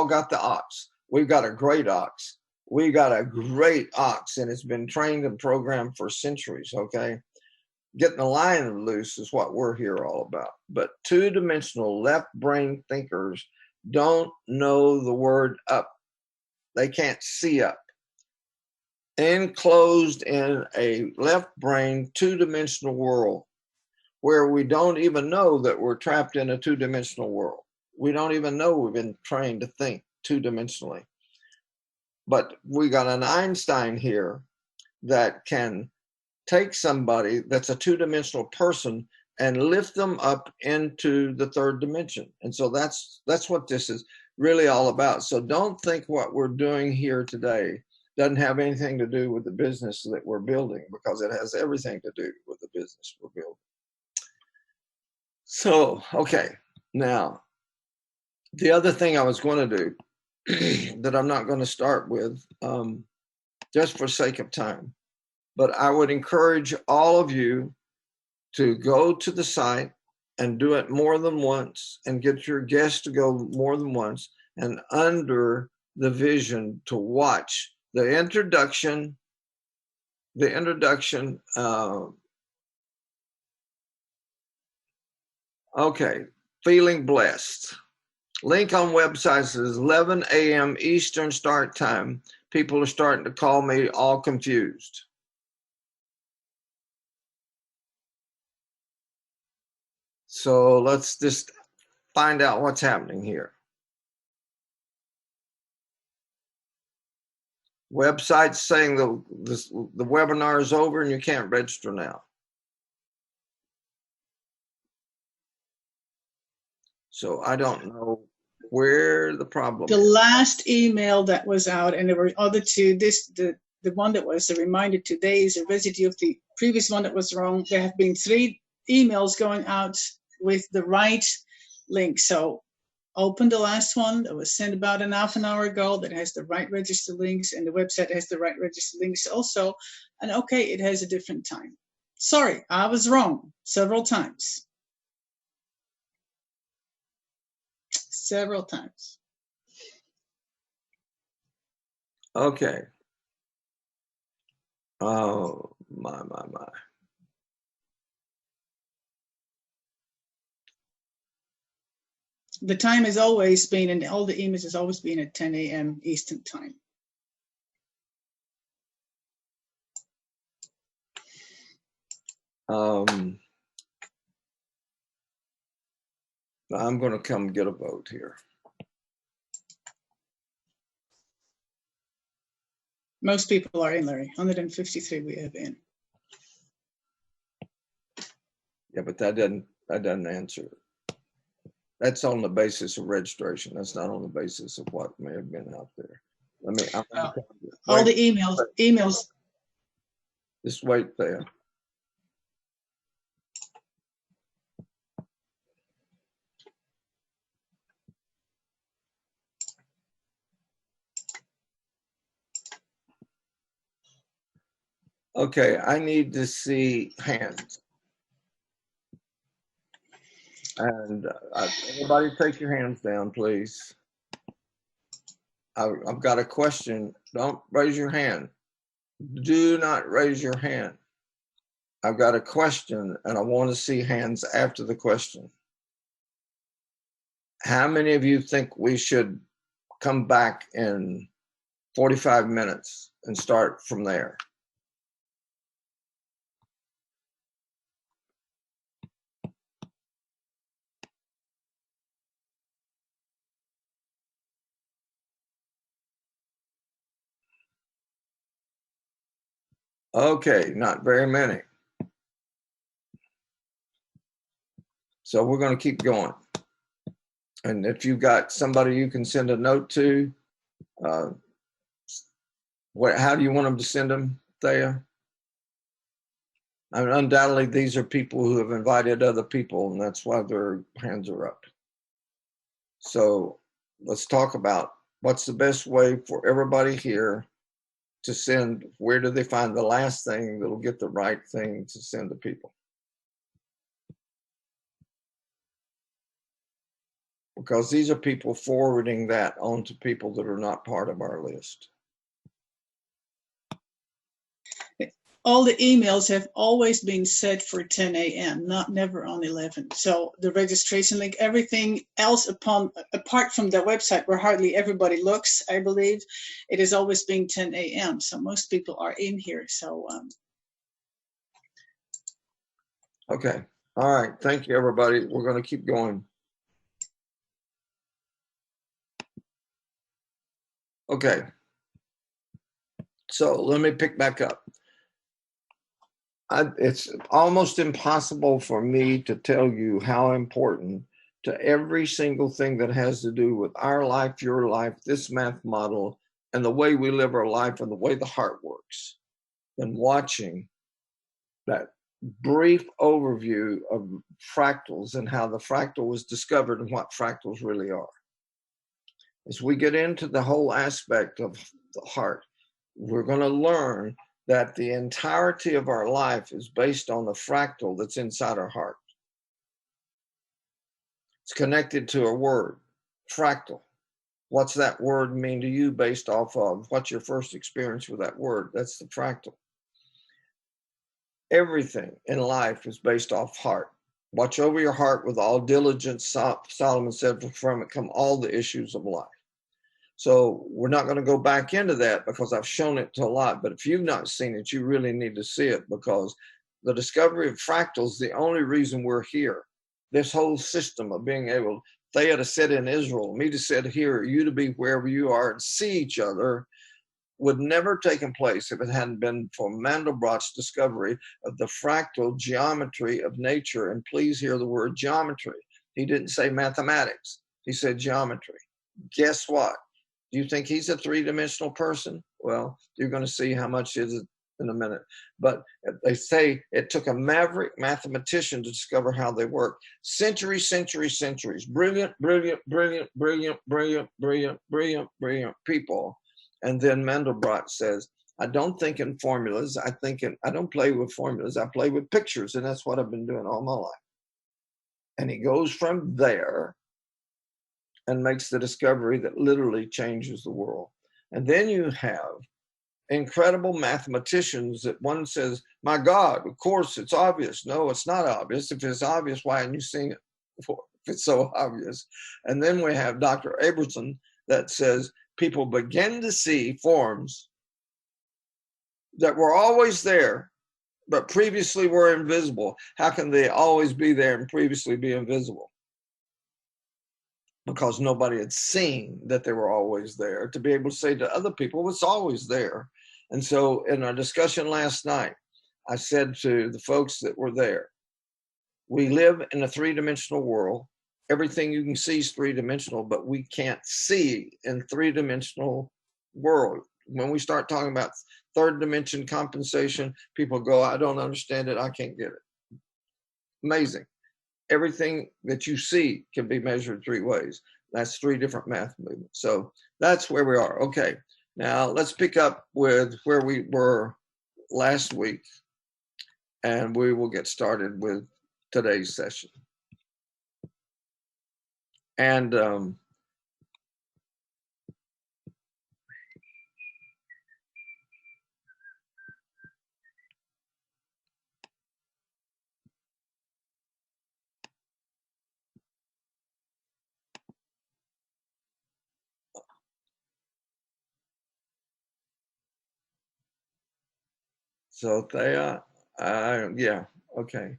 all got the ox. We've got a great ox. We got a great ox, and it's been trained and programmed for centuries, okay? Getting the lion loose is what we're here all about. But two-dimensional left brain thinkers don't know the word up. They can't see up. Enclosed in a left brain two-dimensional world where we don't even know that we're trapped in a two-dimensional world. We don't even know we've been trained to think two-dimensionally. But we got an Einstein here that can take somebody that's a two-dimensional person and lift them up into the third dimension. And so that's what this is really all about. So don't think what we're doing here today doesn't have anything to do with the business that we're building, because it has everything to do with the business we're building. So, okay, now, the other thing I was going to do that I'm not going to start with, just for sake of time, but I would encourage all of you to go to the site and do it more than once, and get your guests to go more than once, and under the vision to watch the introduction, okay, feeling blessed. Link on website says 11 a.m. Eastern start time. People are starting to call me all confused. So let's just find out what's happening here. Website saying the webinar is over and you can't register now. So I don't know where the problem the is. last email that was out, and there were other two. The one that was a reminder today is a residue of the previous one that was wrong. There have been 3 emails going out with the right link. So open the last one that was sent about an half an hour ago that has the right register links, and the website has the right register links also. And okay, it has a different time. Sorry, I was wrong several times. Several times. Okay. Oh, my. The time has always been, and all the emails has always been at 10 a.m. Eastern time. I'm going to come get a vote here. Most people are in, Larry. 153 we have in. Yeah, but that doesn't answer it. That's on the basis of registration. That's not on the basis of what may have been out there. All the emails. Just wait there. Okay, I need to see hands. And everybody take your hands down, please. I've got a question. Don't raise your hand. Do not raise your hand. I've got a question, and I want to see hands after the question. How many of you think we should come back in 45 minutes and start from there? Okay, not very many. So we're going to keep going. And if you've got somebody you can send a note to, how do you want them to send them, Thea? I mean, undoubtedly, these are people who have invited other people, and that's why their hands are up. So let's talk about what's the best way for everybody here to send. Where do they find the last thing that'll get the right thing to send to people? because these are people forwarding that on to people that are not part of our list. All the emails have always been set for 10 a.m., never on 11. So the registration link, everything else apart from the website where hardly everybody looks, I believe, it has always been 10 a.m. So most people are in here. So Okay. All right. Thank you, everybody. We're going to keep going. Okay. So let me pick back up. It's almost impossible for me to tell you how important to every single thing that has to do with our life, your life, this math model, and the way we live our life and the way the heart works, than watching that brief overview of fractals and how the fractal was discovered and what fractals really are. As we get into the whole aspect of the heart, we're going to learn that the entirety of our life is based on the fractal that's inside our heart. It's connected to a word, fractal. What's that word mean to you based off of what's your first experience with that word? That's the fractal. Everything in life is based off heart. Watch over your heart with all diligence, Solomon said, for from it come all the issues of life. So we're not going to go back into that because I've shown it to a lot. But if you've not seen it, you really need to see it, because the discovery of fractals, the only reason we're here, this whole system of being able, Thea to sit in Israel, me to sit here, you to be wherever you are and see each other, would never taken place if it hadn't been for Mandelbrot's discovery of the fractal geometry of nature. And please hear the word geometry. He didn't say mathematics. He said geometry. Guess what? Do you think he's a three-dimensional person? Well, you're going to see how much it is in a minute. But they say it took a maverick mathematician to discover how they work. Centuries. Brilliant people. And then Mandelbrot says, I don't think in formulas. I don't play with formulas. I play with pictures. And that's what I've been doing all my life. And he goes from there and makes the discovery that literally changes the world. And then you have incredible mathematicians that one says, my God, of course, it's obvious. No, it's not obvious. If it's obvious, why haven't you seen it before? If it's so obvious. And then we have Dr. Abramson that says people begin to see forms that were always there, but previously were invisible. How can they always be there and previously be invisible? Because nobody had seen that they were always there to be able to say to other people, it's always there. And so in our discussion last night, I said to the folks that were there, we live in a three-dimensional world. Everything you can see is three-dimensional, but we can't see in three-dimensional world. When we start talking about third dimension compensation, people go, I don't understand it. I can't get it. Amazing. Everything that you see can be measured three ways. That's three different math movements. So that's where we are. Okay, now let's pick up with where we were last week, and we will get started with today's session. And so Thea, yeah, okay.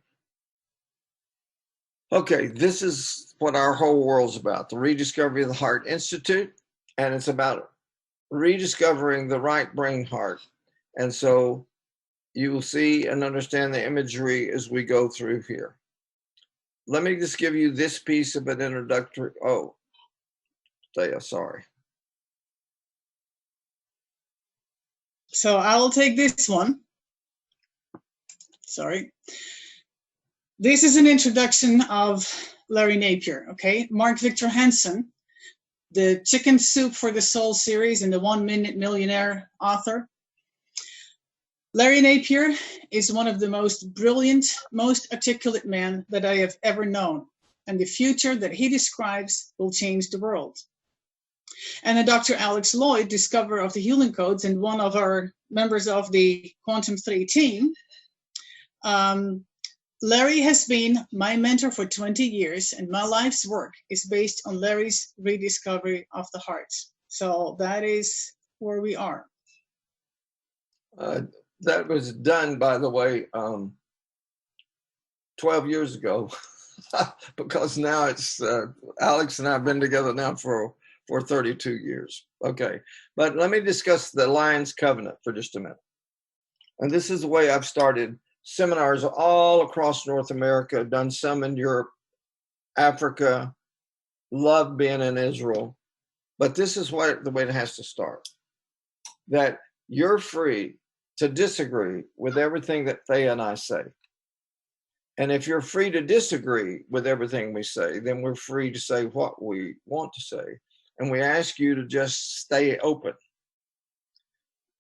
Okay, this is what our whole world's about, the Rediscovery of the Heart Institute, and it's about rediscovering the right brain heart. And so you will see and understand the imagery as we go through here. Let me just give you this piece of an introductory, oh, Thea, sorry. So I'll take this one. Sorry. This is an introduction of Larry Napier, okay? Mark Victor Hansen, the Chicken Soup for the Soul series and the 1 Minute Millionaire author. Larry Napier is one of the most brilliant, most articulate men that I have ever known. and the future that he describes will change the world. And then Dr. Alex Lloyd, discoverer of the healing codes and one of our members of the Quantum 3 team, Larry has been my mentor for 20 years, and my life's work is based on Larry's rediscovery of the heart. So that is where we are. That was done, by the way, 12 years ago, because now it's Alex and I have been together now for 32 years. Okay, but let me discuss the Lion's Covenant for just a minute. And this is the way I've started seminars all across North America, done some in Europe, Africa, love being in Israel. But this is the way it has to start. That you're free to disagree with everything that Thea and I say. And if you're free to disagree with everything we say, then we're free to say what we want to say. And we ask you to just stay open.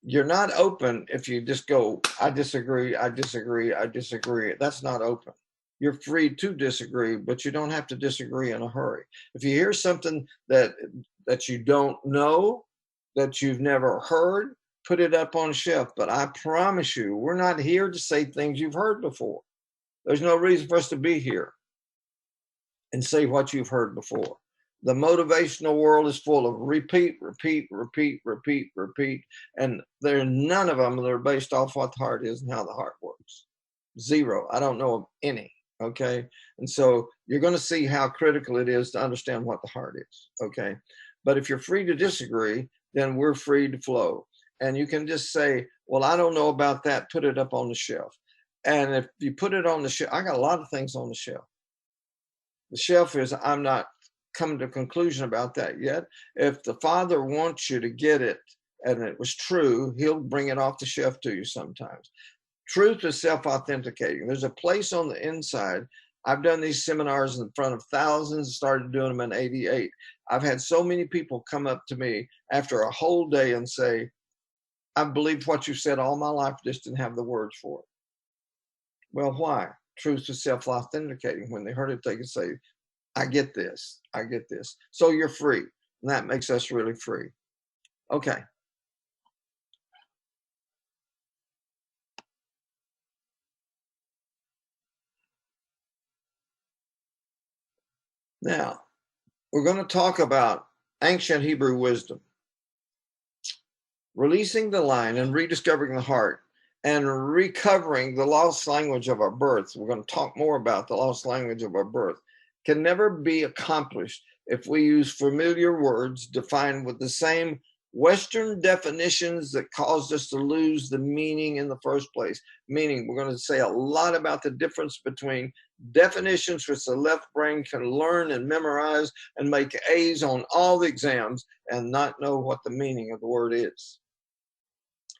You're not open if you just go, I disagree, I disagree, I disagree. That's not open. You're free to disagree, but you don't have to disagree in a hurry. If you hear something that you don't know, that you've never heard, put it up on a shelf. But I promise you, we're not here to say things you've heard before. There's no reason for us to be here and say what you've heard before. The motivational world is full of repeat, repeat, repeat, repeat, repeat. And there are none of them that are based off what the heart is and how the heart works. Zero. I don't know of any. Okay. And so you're going to see how critical it is to understand what the heart is. Okay. But if you're free to disagree, then we're free to flow. And you can just say, well, I don't know about that. Put it up on the shelf. And if you put it on the shelf, I got a lot of things on the shelf. The shelf is, I'm not come to a conclusion about that yet. If the Father wants you to get it and it was true, he'll bring it off the shelf to you sometimes. Truth is self-authenticating. There's a place on the inside. I've done these seminars in front of thousands, started doing them in '88. I've had so many people come up to me after a whole day and say, I've believed what you said all my life, just didn't have the words for it. Well, why? Truth is self-authenticating. When they heard it, they could say, I get this. I get this. So you're free. And that makes us really free. Okay. Now, we're going to talk about ancient Hebrew wisdom. Releasing the line and rediscovering the heart and recovering the lost language of our birth. We're going to talk more about the lost language of our birth. Can never be accomplished if we use familiar words defined with the same Western definitions that caused us to lose the meaning in the first place. Meaning, we're going to say a lot about the difference between definitions which the left brain can learn and memorize and make A's on all the exams and not know what the meaning of the word is.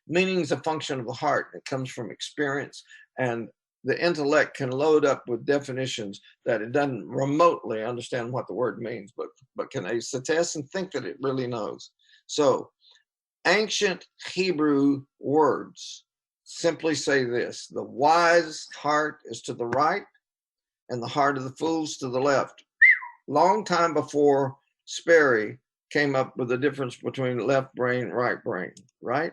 Meaning is a function of the heart. It comes from experience, and the intellect can load up with definitions that it doesn't remotely understand what the word means, but can ace the test and think that it really knows. So ancient Hebrew words simply say this: the wise heart is to the right and the heart of the fools to the left. Long time before Sperry came up with the difference between left brain and right brain, right?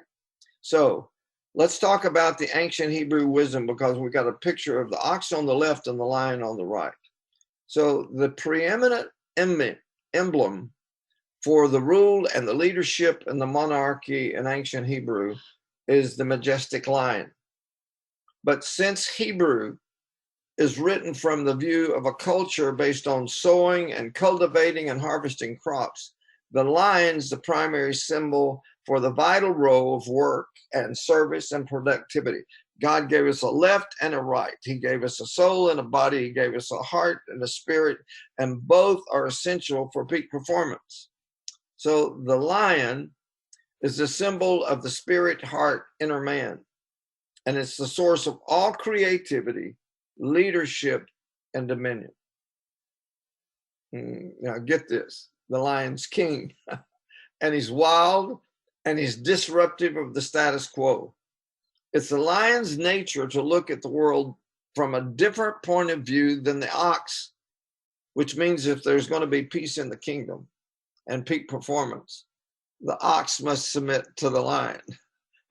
So let's talk about the ancient Hebrew wisdom, because we got a picture of the ox on the left and the lion on the right. So the preeminent emblem for the rule and the leadership and the monarchy in ancient Hebrew is the majestic lion. But since Hebrew is written from the view of a culture based on sowing and cultivating and harvesting crops, the lion's the primary symbol for the vital role of work and service and productivity. God gave us a left and a right. He gave us a soul and a body. He gave us a heart and a spirit, and both are essential for peak performance. So the lion is the symbol of the spirit, heart, inner man, and it's the source of all creativity, leadership, and dominion. Now get this, the lion's king, and he's wild, and he's disruptive of the status quo. It's the lion's nature to look at the world from a different point of view than the ox, which means if there's going to be peace in the kingdom and peak performance, the ox must submit to the lion.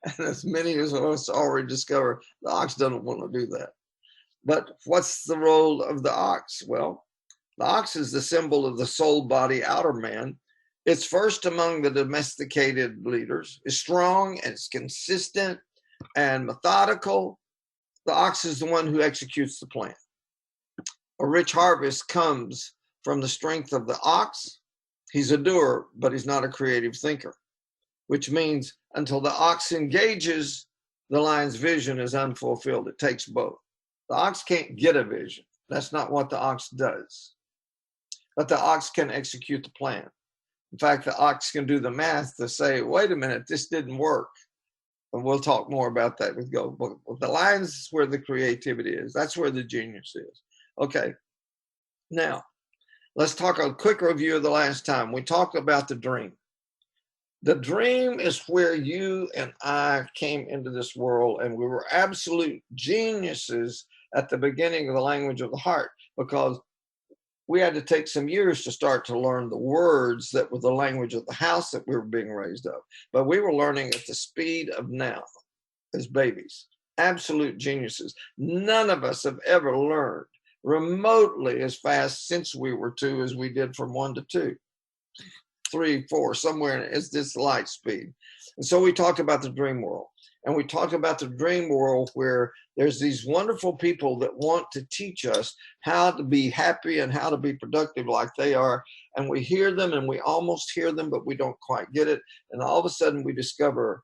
And as many of us already discovered, the ox doesn't want to do that. But what's the role of the ox? Well, the ox is the symbol of the soul, body, outer man. It's first among the domesticated leaders. It's strong and it's consistent and methodical. The ox is the one who executes the plan. A rich harvest comes from the strength of the ox. He's a doer, but he's not a creative thinker, which means until the ox engages, the lion's vision is unfulfilled. It takes both. The ox can't get a vision. That's not what the ox does. But the ox can execute the plan. In fact, the ox can do the math to say, wait a minute, this didn't work. And we'll talk more about that with go. But the lion's where the creativity is. That's where the genius is. Okay, now let's talk a quick review of the last time. We talked about the dream. The dream is where you and I came into this world, and we were absolute geniuses at the beginning of the language of the heart, because we had to take some years to start to learn the words that were the language of the house that we were being raised up. But we were learning at the speed of now as babies, absolute geniuses. None of us have ever learned remotely as fast since we were 2 as we did from 1 to 2, 3, 4, somewhere it's this light speed. And so we talked about the dream world, and we talked about the dream world where there's these wonderful people that want to teach us how to be happy and how to be productive like they are. And we hear them and we almost hear them, but we don't quite get it. And all of a sudden we discover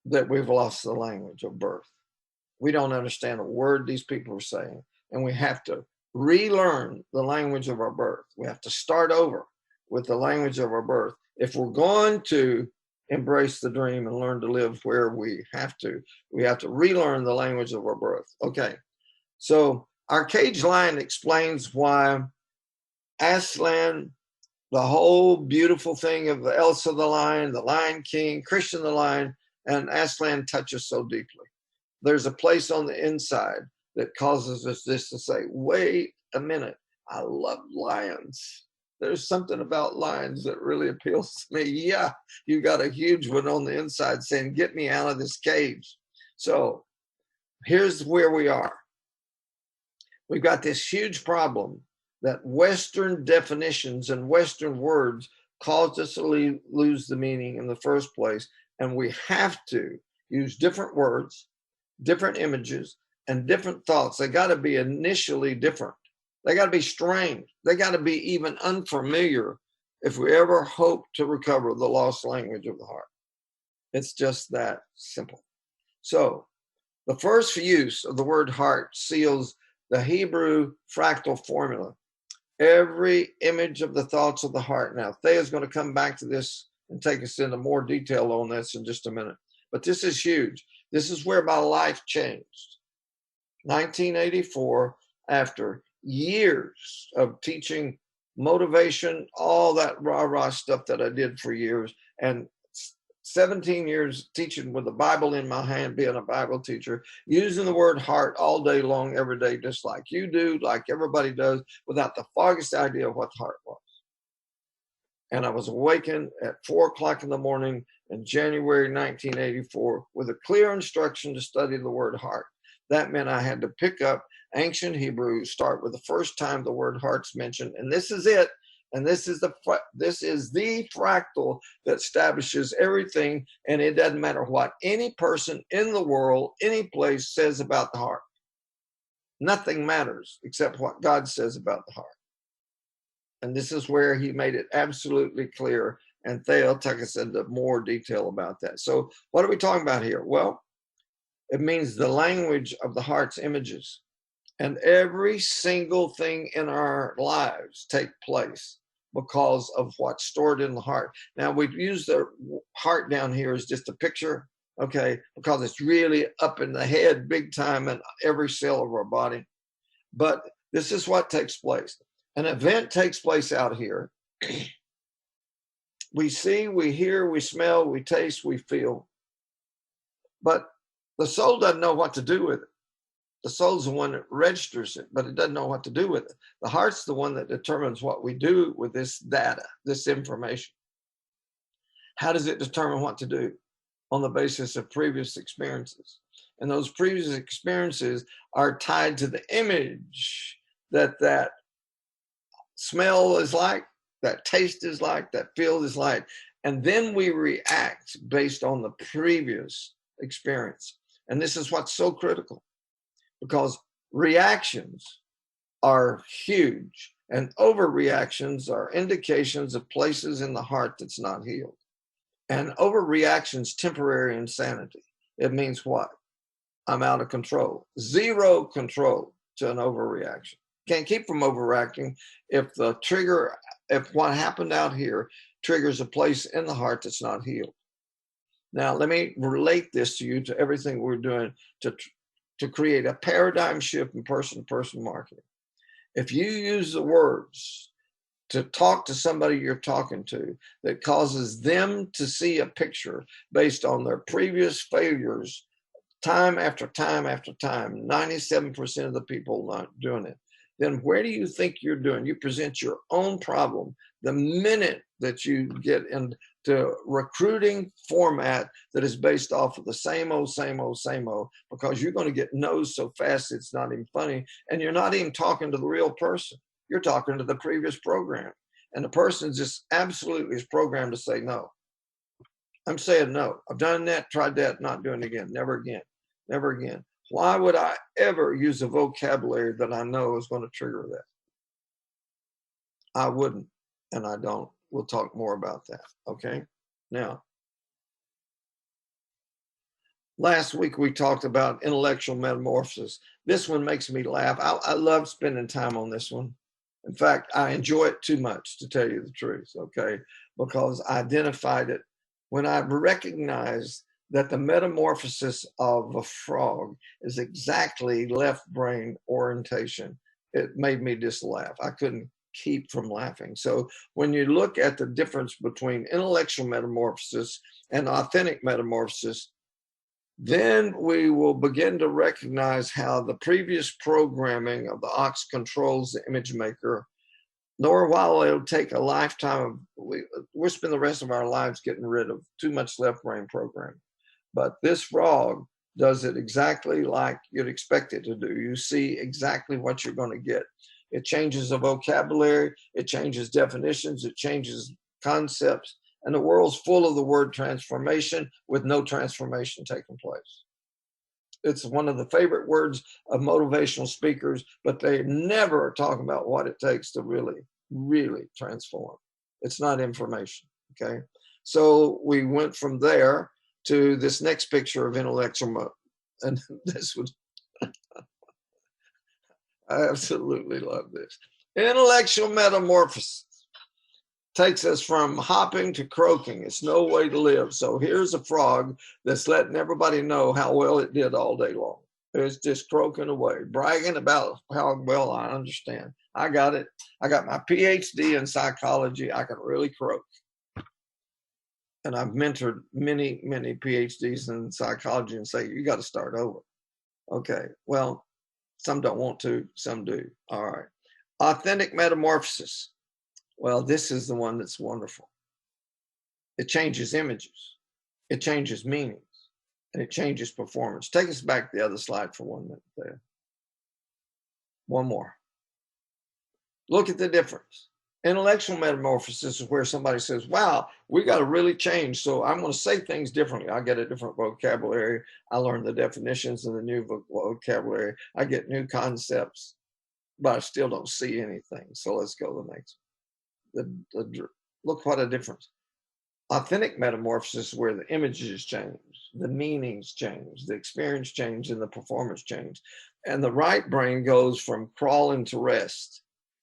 that we've lost the language of birth. We don't understand a word these people are saying, and we have to relearn the language of our birth. We have to start over with the language of our birth. If we're going to embrace the dream and learn to live where we have to relearn the language of our birth. Okay, so our cage lion explains why Aslan, the whole beautiful thing of the Elsa the lion, the Lion King, Christian the lion, and Aslan touches so deeply. There's a place on the inside that causes us this to say, wait a minute, I love lions. There's something about lions that really appeals to me. Yeah, you got a huge one on the inside saying, get me out of this cage. So here's where we are. We've got this huge problem that Western definitions and Western words caused us to lose the meaning in the first place. And we have to use different words, different images, and different thoughts. They got to be initially different. They got to be strange. They got to be even unfamiliar if we ever hope to recover the lost language of the heart. It's just that simple. So the first use of the word heart seals the Hebrew fractal formula. Every image of the thoughts of the heart. Now, Thea's going to come back to this and take us into more detail on this in just a minute. But this is huge. This is where my life changed. 1984, after years of teaching motivation, all that rah-rah stuff that I did for years, and 17 years teaching with the Bible in my hand, being a Bible teacher, using the word heart all day long, every day, just like you do, like everybody does, without the foggiest idea of what the heart was. And I was awakened at 4 o'clock in the morning in January 1984 with a clear instruction to study the word heart. That meant I had to pick up ancient Hebrew, start with the first time the word heart's mentioned, and this is it. And this is the fractal that establishes everything, and it doesn't matter what any person in the world, any place says about the heart. Nothing matters except what God says about the heart. And this is where he made it absolutely clear, and Thea will take us into more detail about that. So what are we talking about here? Well, it means the language of the heart's images. And every single thing in our lives take place because of what's stored in the heart. Now, we've used the heart down here as just a picture, okay, because it's really up in the head big time in every cell of our body. But this is what takes place. An event takes place out here. We see, we hear, we smell, we taste, we feel. But the soul doesn't know what to do with it. The soul's the one that registers it, but it doesn't know what to do with it. The heart's the one that determines what we do with this data, this information. How does it determine what to do? On the basis of previous experiences. And those previous experiences are tied to the image that smell is like, that taste is like, that feel is like. And then we react based on the previous experience. And this is what's so critical, because reactions are huge, and overreactions are indications of places in the heart that's not healed. And overreaction's temporary insanity. It means what? I'm out of control. Zero control to an overreaction. Can't keep from overreacting if the trigger, if what happened out here triggers a place in the heart that's not healed. Now, let me relate this to you, to everything we're doing to create a paradigm shift in person-to-person marketing. If you use the words to talk to somebody you're talking to that causes them to see a picture based on their previous failures, time after time after time, 97% of the people not doing it, then where do you think you're doing? You present your own problem the minute that you get into recruiting format that is based off of the same old, because you're going to get no's so fast it's not even funny, and you're not even talking to the real person. You're talking to the previous program, and the person just absolutely is programmed to say no. I'm saying no. I've done that, tried that, not doing it again. Never again. Never again. Why would I ever use a vocabulary that I know is going to trigger that? I wouldn't, and I don't. We'll talk more about that, okay? Now, last week we talked about intellectual metamorphosis. This one makes me laugh. I love spending time on this one. In fact, I enjoy it too much, to tell you the truth, okay? Because I identified it when I recognized that the metamorphosis of a frog is exactly left brain orientation. It made me just laugh. I couldn't keep from laughing. So when you look at the difference between intellectual metamorphosis and authentic metamorphosis, then we will begin to recognize how the previous programming of the ox controls the image maker, nor while it'll take a lifetime of, we'll spend the rest of our lives getting rid of too much left brain programming. But this frog does it exactly like you'd expect it to do. You see exactly what you're going to get. It changes the vocabulary, it changes definitions, it changes concepts, and the world's full of the word transformation with no transformation taking place. It's one of the favorite words of motivational speakers, but they never talk about what it takes to really, really transform. It's not information, okay? So we went from there to this next picture of intellectual, and this was, I absolutely love this. Intellectual metamorphosis takes us from hopping to croaking. It's no way to live. So here's a frog that's letting everybody know how well it did all day long. It's just croaking away, bragging about how well I understand. I got it. I got my PhD in psychology. I can really croak. And I've mentored many, many PhDs in psychology and say, you got to start over. Okay, well, some don't want to, some do. All right. Authentic metamorphosis. Well, this is the one that's wonderful. It changes images, it changes meanings, and it changes performance. Take us back to the other slide for 1 minute there. One more. Look at the difference. Intellectual metamorphosis is where somebody says, wow, we got to really change. So I'm going to say things differently. I get a different vocabulary. I learn the definitions of the new vocabulary. I get new concepts, but I still don't see anything. So let's go to the next one. Look what a difference. Authentic metamorphosis is where the images change, the meanings change, the experience change, and the performance change. And the right brain goes from crawling to rest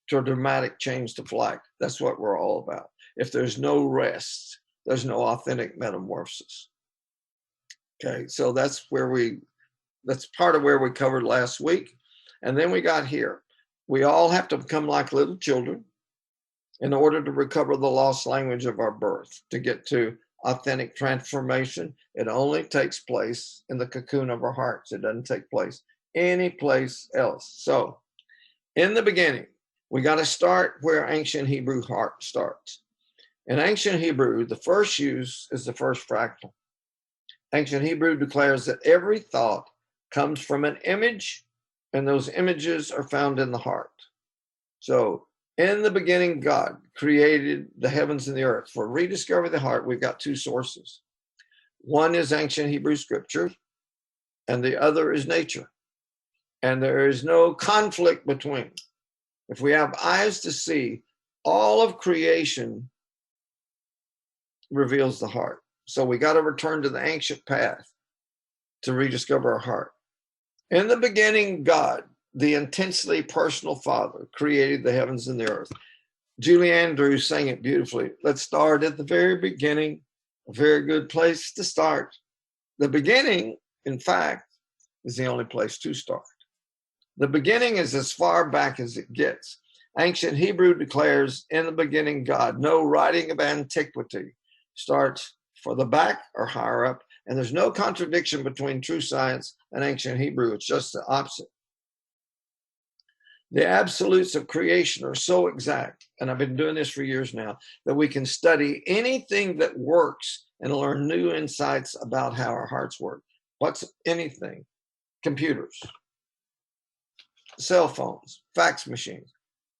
to a dramatic change to flight. That's what we're all about. If there's no rest, there's no authentic metamorphosis. Okay, so that's part of where we covered last week. And then we got here. We all have to become like little children in order to recover the lost language of our birth, to get to authentic transformation. It only takes place in the cocoon of our hearts. It doesn't take place any place else. So in the beginning, we got to start where ancient Hebrew heart starts. In ancient Hebrew, the first use is the first fractal. Ancient Hebrew declares that every thought comes from an image, and those images are found in the heart. So in the beginning, God created the heavens and the earth. For Rediscover the Heart, we've got two sources. One is ancient Hebrew scripture, and the other is nature. And there is no conflict between. If we have eyes to see, all of creation reveals the heart. So we got to return to the ancient path to rediscover our heart. In the beginning, God, the intensely personal Father, created the heavens and the earth. Julie Andrews sang it beautifully. Let's start at the very beginning, a very good place to start. The beginning, in fact, is the only place to start. The beginning is as far back as it gets. Ancient Hebrew declares, in the beginning, God. No writing of antiquity starts further back or higher up, and there's no contradiction between true science and ancient Hebrew. It's just the opposite. The absolutes of creation are so exact, and I've been doing this for years now, that we can study anything that works and learn new insights about how our hearts work. What's anything? Computers, cell phones, fax machines.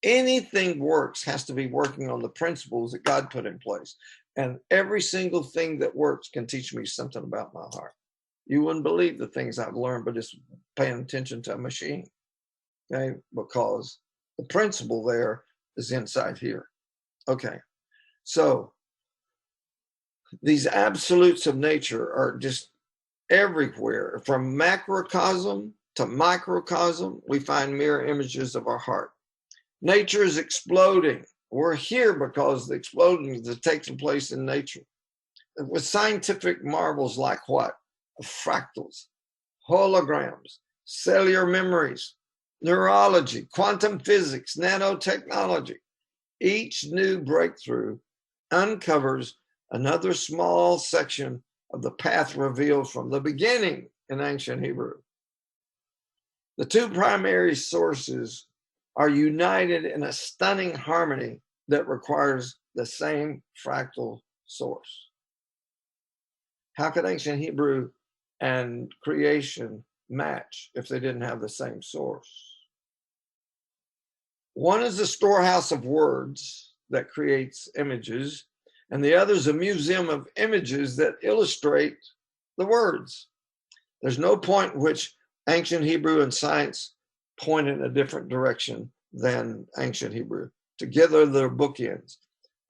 Anything works has to be working on the principles that God put in place. And every single thing that works can teach me something about my heart. You wouldn't believe the things I've learned by just paying attention to a machine. Okay, because the principle there is inside here. Okay, so these absolutes of nature are just everywhere. From macrocosm to microcosm, we find mirror images of our heart. Nature is exploding. We're here because the exploding is taking place in nature. With scientific marvels like what? Fractals, holograms, cellular memories, neurology, quantum physics, nanotechnology. Each new breakthrough uncovers another small section of the path revealed from the beginning in ancient Hebrew. The two primary sources are united in a stunning harmony that requires the same fractal source. How could ancient Hebrew and creation match if they didn't have the same source? One is a storehouse of words that creates images, and the other is a museum of images that illustrate the words. There's no point in which ancient Hebrew and science point in a different direction than ancient Hebrew. Together, they're bookends,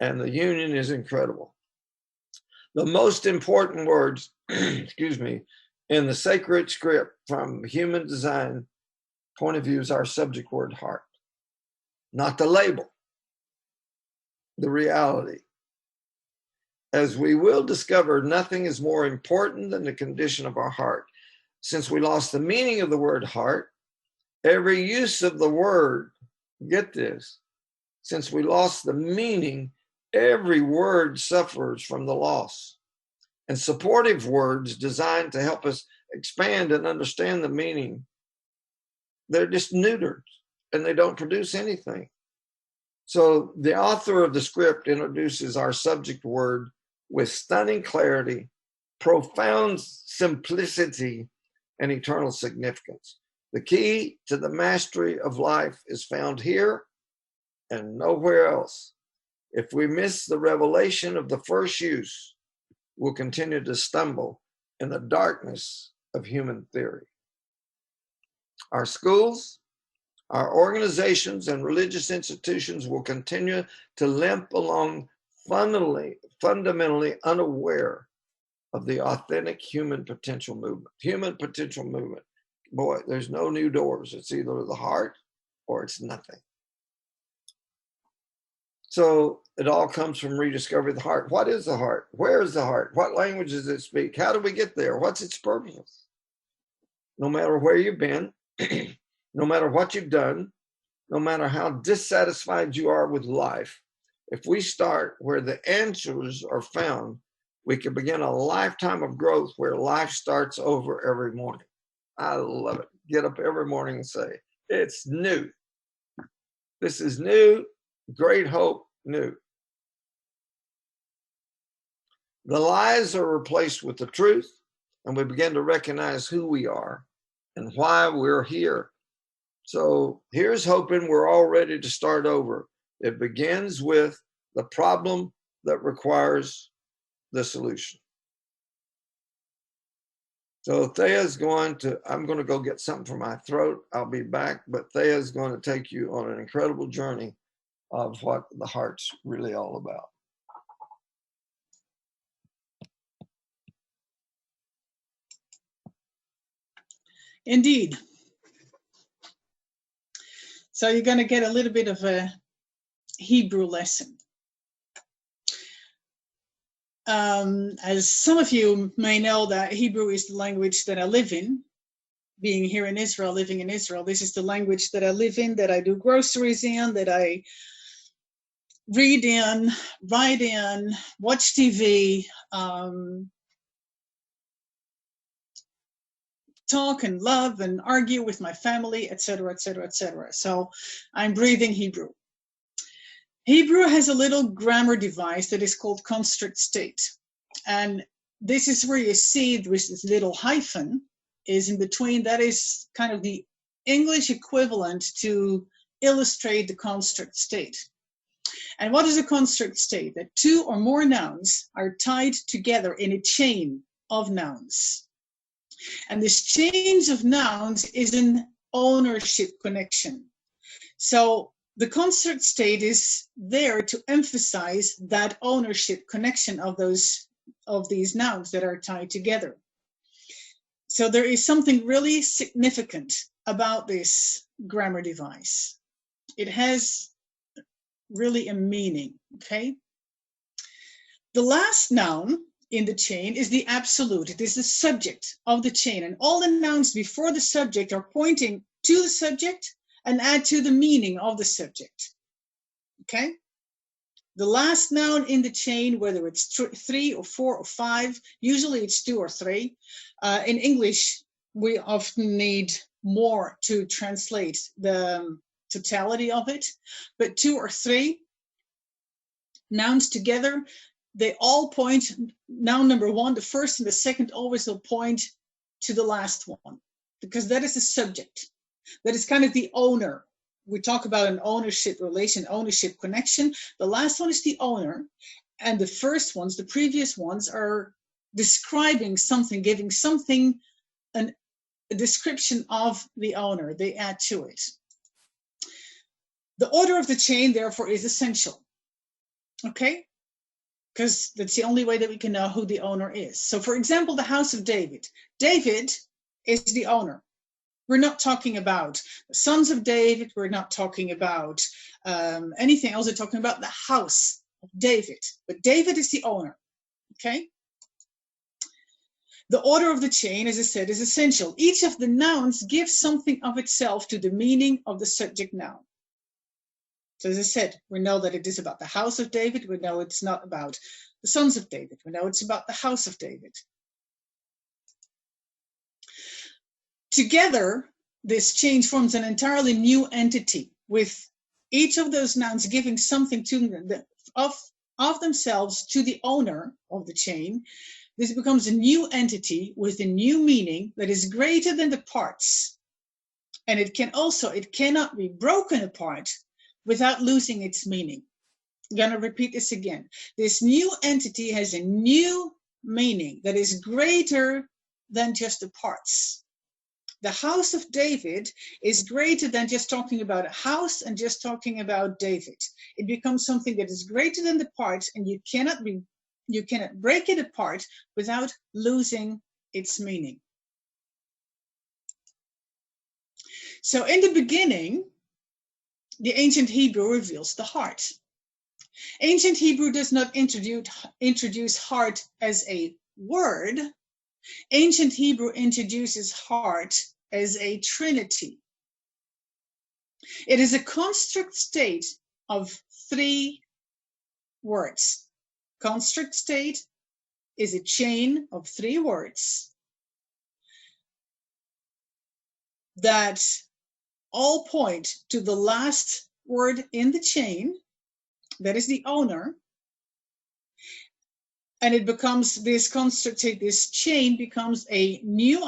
and the union is incredible. The most important words, excuse me, in the sacred script from human design point of view is our subject word heart. Not the label, the reality. As we will discover, nothing is more important than the condition of our heart. Since we lost the meaning of the word heart, every use of the word, get this, since we lost the meaning, every word suffers from the loss. And supportive words designed to help us expand and understand the meaning, they're just neutered and they don't produce anything. So the author of the script introduces our subject word with stunning clarity, profound simplicity, and eternal significance. The key to the mastery of life is found here and nowhere else. If we miss the revelation of the first use, we'll continue to stumble in the darkness of human theory. Our schools, our organizations, and religious institutions will continue to limp along fundamentally unaware of the authentic human potential movement. Human potential movement. Boy, there's no new doors. It's either the heart or it's nothing. So it all comes from rediscovering the heart. What is the heart? Where is the heart? What language does it speak? How do we get there? What's its purpose? No matter where you've been, no matter what you've done, no matter how dissatisfied you are with life, if we start where the answers are found, we can begin a lifetime of growth where life starts over every morning. I love it. get up every morning and say, it's new. This is new, great hope, new. The lies are replaced with the truth, and we begin to recognize who we are and why we're here. So here's hoping we're all ready to start over. It begins with the problem that requires the solution. So Thea's I'm going to go get something for my throat. I'll be back, but Thea's going to take you on an incredible journey of what the heart's really all about. Indeed. So you're going to get a little bit of a Hebrew lesson. As some of you may know, that Hebrew is the language that I live in. Being here in Israel, living in Israel, this is the language that I live in, that I do groceries in, that I read in, write in, watch TV, talk and love and argue with my family, etc., etc., etc. So I'm breathing Hebrew. Hebrew has a little grammar device that is called construct state. And this is where you see this little hyphen is in between. That is kind of the English equivalent to illustrate the construct state. And what is a construct state? That two or more nouns are tied together in a chain of nouns. And this chain of nouns is an ownership connection. So the construct state is there to emphasize that ownership connection of these nouns that are tied together. So there is something really significant about this grammar device. It has really a meaning, okay? The last noun in the chain is the absolute. It is the subject of the chain, and all the nouns before the subject are pointing to the subject and add to the meaning of the subject, okay? The last noun in the chain, whether it's 3 or 4 or 5, usually it's 2 or 3. In English, we often need more to translate the totality of it, but 2 or 3 nouns together, they all point, noun number 1, the first and the second always will point to the last one, because that is the subject. That is kind of the owner. We talk about an ownership relation, ownership connection. The last one is the owner, and the first ones, the previous ones, are describing something, giving something, a description of the owner. They add to it. The order of the chain, therefore, is essential, okay? Because that's the only way that we can know who the owner is. So, for example, the house of David. David is the owner. We're not talking about the sons of David. We're not talking about anything else. We're talking about the house of David. But David is the owner, okay? The order of the chain, as I said, is essential. Each of the nouns gives something of itself to the meaning of the subject noun. So as I said, we know that it is about the house of David. We know it's not about the sons of David. We know it's about the house of David. Together, this chain forms an entirely new entity, with each of those nouns giving something to of themselves to the owner of the chain. This becomes a new entity with a new meaning that is greater than the parts. And it cannot be broken apart without losing its meaning. I'm going to repeat this again. This new entity has a new meaning that is greater than just the parts. The house of David is greater than just talking about a house and just talking about David. It becomes something that is greater than the parts, and you cannot break it apart without losing its meaning. So in the beginning, the ancient Hebrew reveals the heart. Ancient Hebrew does not introduce heart as a word. Ancient Hebrew introduces heart as a trinity. It is a construct state of 3 words. Construct state is a chain of 3 words. that all point to the last word in the chain, that is the owner, and it becomes this constructed, this chain becomes a new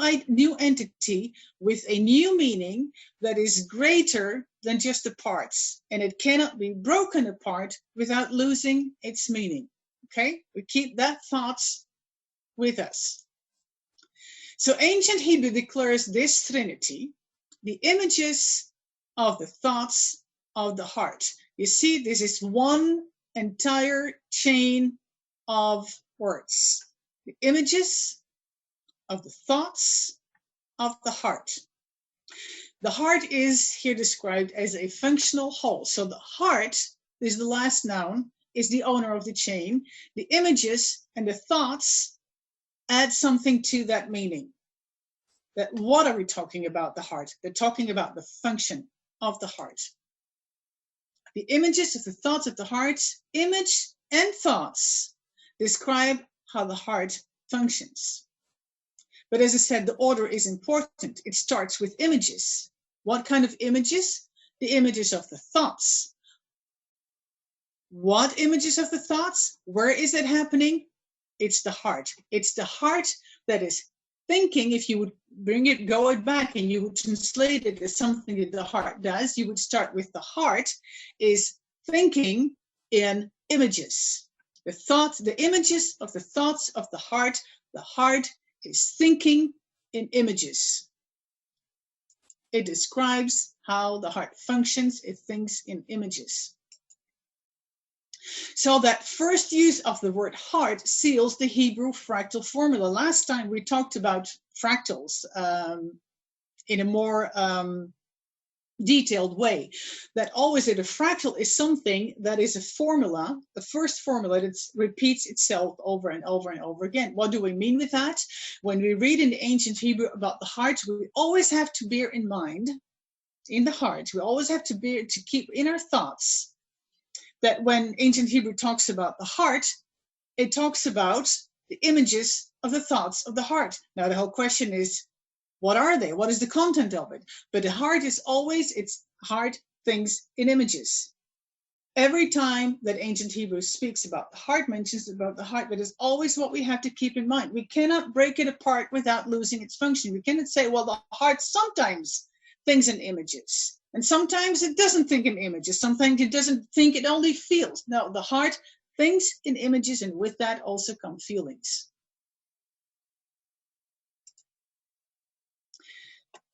entity with a new meaning that is greater than just the parts, and it cannot be broken apart without losing its meaning. Okay, we keep that thought with us. So ancient Hebrew declares this Trinity, the images of the thoughts of the heart. You see, this is one entire chain of words. The images of the thoughts of the heart. The heart is here described as a functional whole. So the heart is the last noun, is the owner of the chain. The images and the thoughts add something to that meaning. That what are we talking about the heart? They're talking about the function of the heart. The images of the thoughts of the heart, image and thoughts describe how the heart functions. But as I said, the order is important. It starts with images. What kind of images? The images of the thoughts. What images of the thoughts? Where is it happening? It's the heart. It's the heart that is thinking. If you would go it back and you would translate it as something that the heart does, you would start with the heart is thinking in images. The thoughts, the images of the thoughts of the heart is thinking in images. It describes how the heart functions. It thinks in images. So that first use of the word heart seals the Hebrew fractal formula. Last time we talked about fractals in a more detailed way. That always a fractal is something that is a formula, the first formula that repeats itself over and over and over again. What do we mean with that? When we read in the ancient Hebrew about the heart, we always have to bear in mind, in the heart, we always have to keep in our thoughts that when ancient Hebrew talks about the heart, it talks about the images of the thoughts of the heart. Now the whole question is, what are they? What is the content of it? But the heart is always, its heart thinks in images. Every time that ancient Hebrew speaks about the heart, mentions about the heart, that is always what we have to keep in mind. We cannot break it apart without losing its function. We cannot say, well, the heart sometimes thinks in images. And sometimes it doesn't think in images. Sometimes it doesn't think, it only feels. No, the heart thinks in images, and with that also come feelings.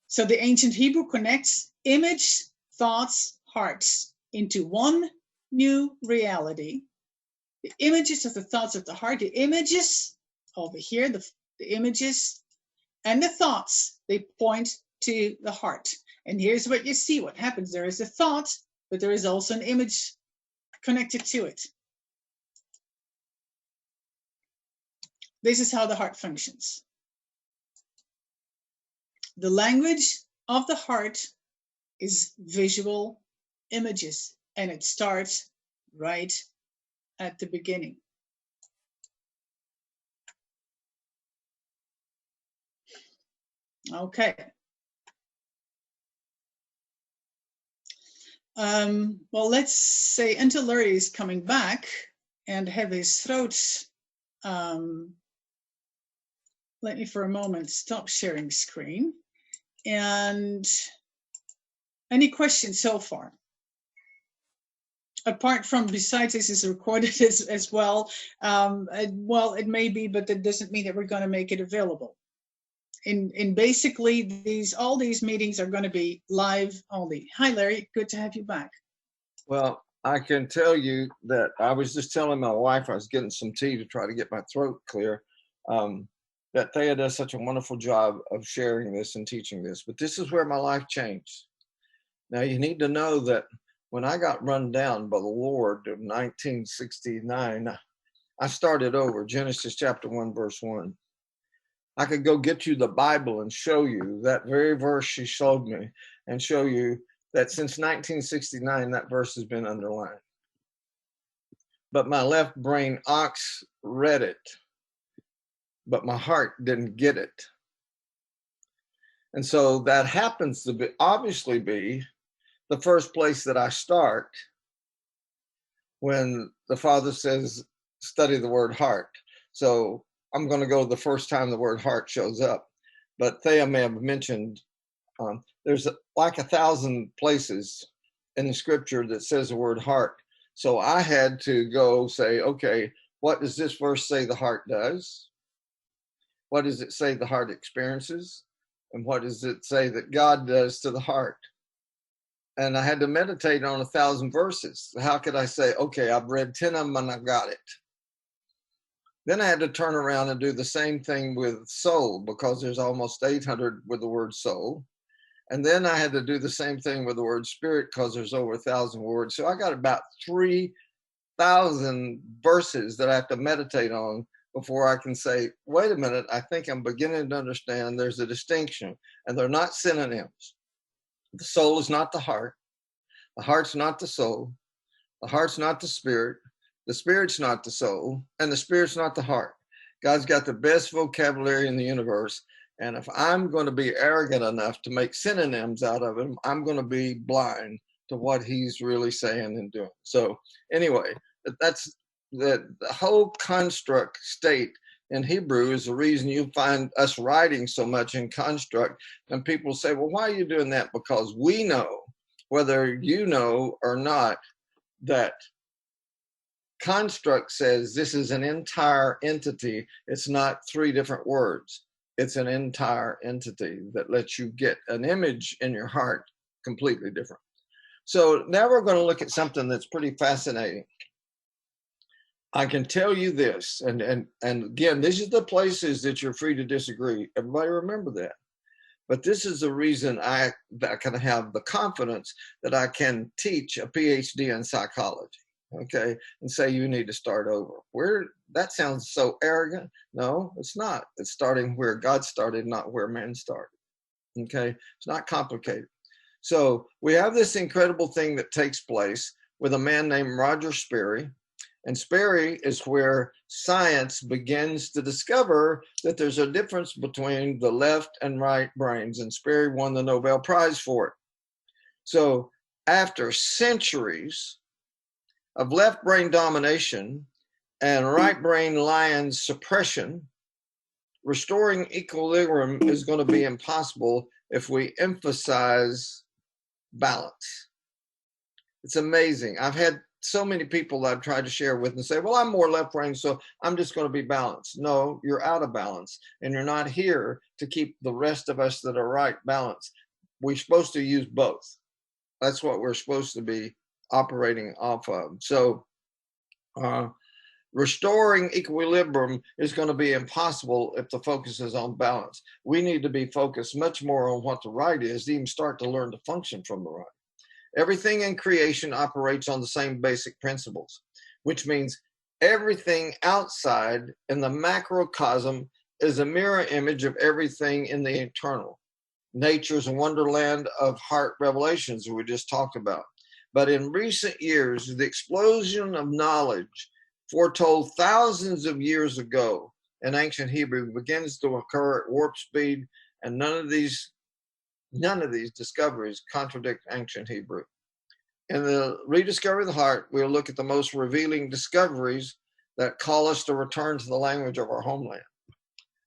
So the ancient Hebrew connects image, thoughts, hearts into one new reality. The images of the thoughts of the heart, the images over here, the images and the thoughts, they point to the heart. And here's what you see, what happens. There is a thought, but there is also an image connected to it. This is how the heart functions. The language of the heart is visual images, and it starts right at the beginning. Okay. Well, let's say until Larry is coming back and have his throat, let me for a moment stop sharing screen. And any questions so far? Apart from, besides this is recorded as well, well, it may be, but that doesn't mean that we're going to make it available. And basically, all these meetings are going to be live only. Hi, Larry. Good to have you back. Well, I can tell you that I was just telling my wife I was getting some tea to try to get my throat clear. That Thea does such a wonderful job of sharing this and teaching this. But this is where my life changed. Now, you need to know that when I got run down by the Lord in 1969, I started over, Genesis chapter 1, verse 1. I could go get you the Bible and show you that very verse she showed me and show you that since 1969, that verse has been underlined. But my left brain ox read it, but my heart didn't get it. And so that happens to be obviously be the first place that I start when the Father says, study the word heart. So I'm going to go the first time the word heart shows up. But Thea may have mentioned there's like 1,000 places in the scripture that says the word heart. So I had to go say, okay, what does this verse say the heart does? What does it say the heart experiences? And what does it say that God does to the heart? And I had to meditate on 1,000 verses. How could I say, okay, I've read 10 of them and I got it? Then I had to turn around and do the same thing with soul, because there's almost 800 with the word soul. And then I had to do the same thing with the word spirit, because there's over 1,000 words. So I got about 3,000 verses that I have to meditate on before I can say, wait a minute, I think I'm beginning to understand there's a distinction, and they're not synonyms. The soul is not the heart's not the soul, the heart's not the spirit's not the soul, and the spirit's not the heart. God's got the best vocabulary in the universe. And if I'm going to be arrogant enough to make synonyms out of him, I'm going to be blind to what he's really saying and doing. So anyway, that's the whole construct state in Hebrew is the reason you find us writing so much in construct. And people say, well, why are you doing that? Because we know, whether you know or not, that construct says this is an entire entity. It's not 3 different words. It's an entire entity that lets you get an image in your heart completely different. So now we're going to look at something that's pretty fascinating. I can tell you this, and again, these are the places that you're free to disagree. Everybody remember that. But this is the reason I can have the confidence that I can teach a PhD in psychology, okay, and say you need to start over. That sounds so arrogant. No, it's not. It's starting where God started, not where man started. Okay, it's not complicated. So we have this incredible thing that takes place with a man named Roger Sperry. And Sperry is where science begins to discover that there's a difference between the left and right brains. And Sperry won the Nobel Prize for it. So after centuries of left brain domination and right brain lion suppression, restoring equilibrium is going to be impossible if we emphasize balance. It's amazing. I've had so many people that I've tried to share with and say, well, I'm more left brain, so I'm just going to be balanced. No, you're out of balance, and you're not here to keep the rest of us that are right balanced. We're supposed to use both. That's what we're supposed to be operating off of. So restoring equilibrium is going to be impossible if the focus is on balance. We need to be focused much more on what the right is to even start to learn to function from the right. Everything in creation operates on the same basic principles, which means everything outside in the macrocosm is a mirror image of everything in the internal. Nature's wonderland of heart revelations we just talked about. But in recent years, the explosion of knowledge foretold thousands of years ago in ancient Hebrew begins to occur at warp speed, and none of these discoveries contradict ancient Hebrew. In the Rediscovery of the Heart, we'll look at the most revealing discoveries that call us to return to the language of our homeland.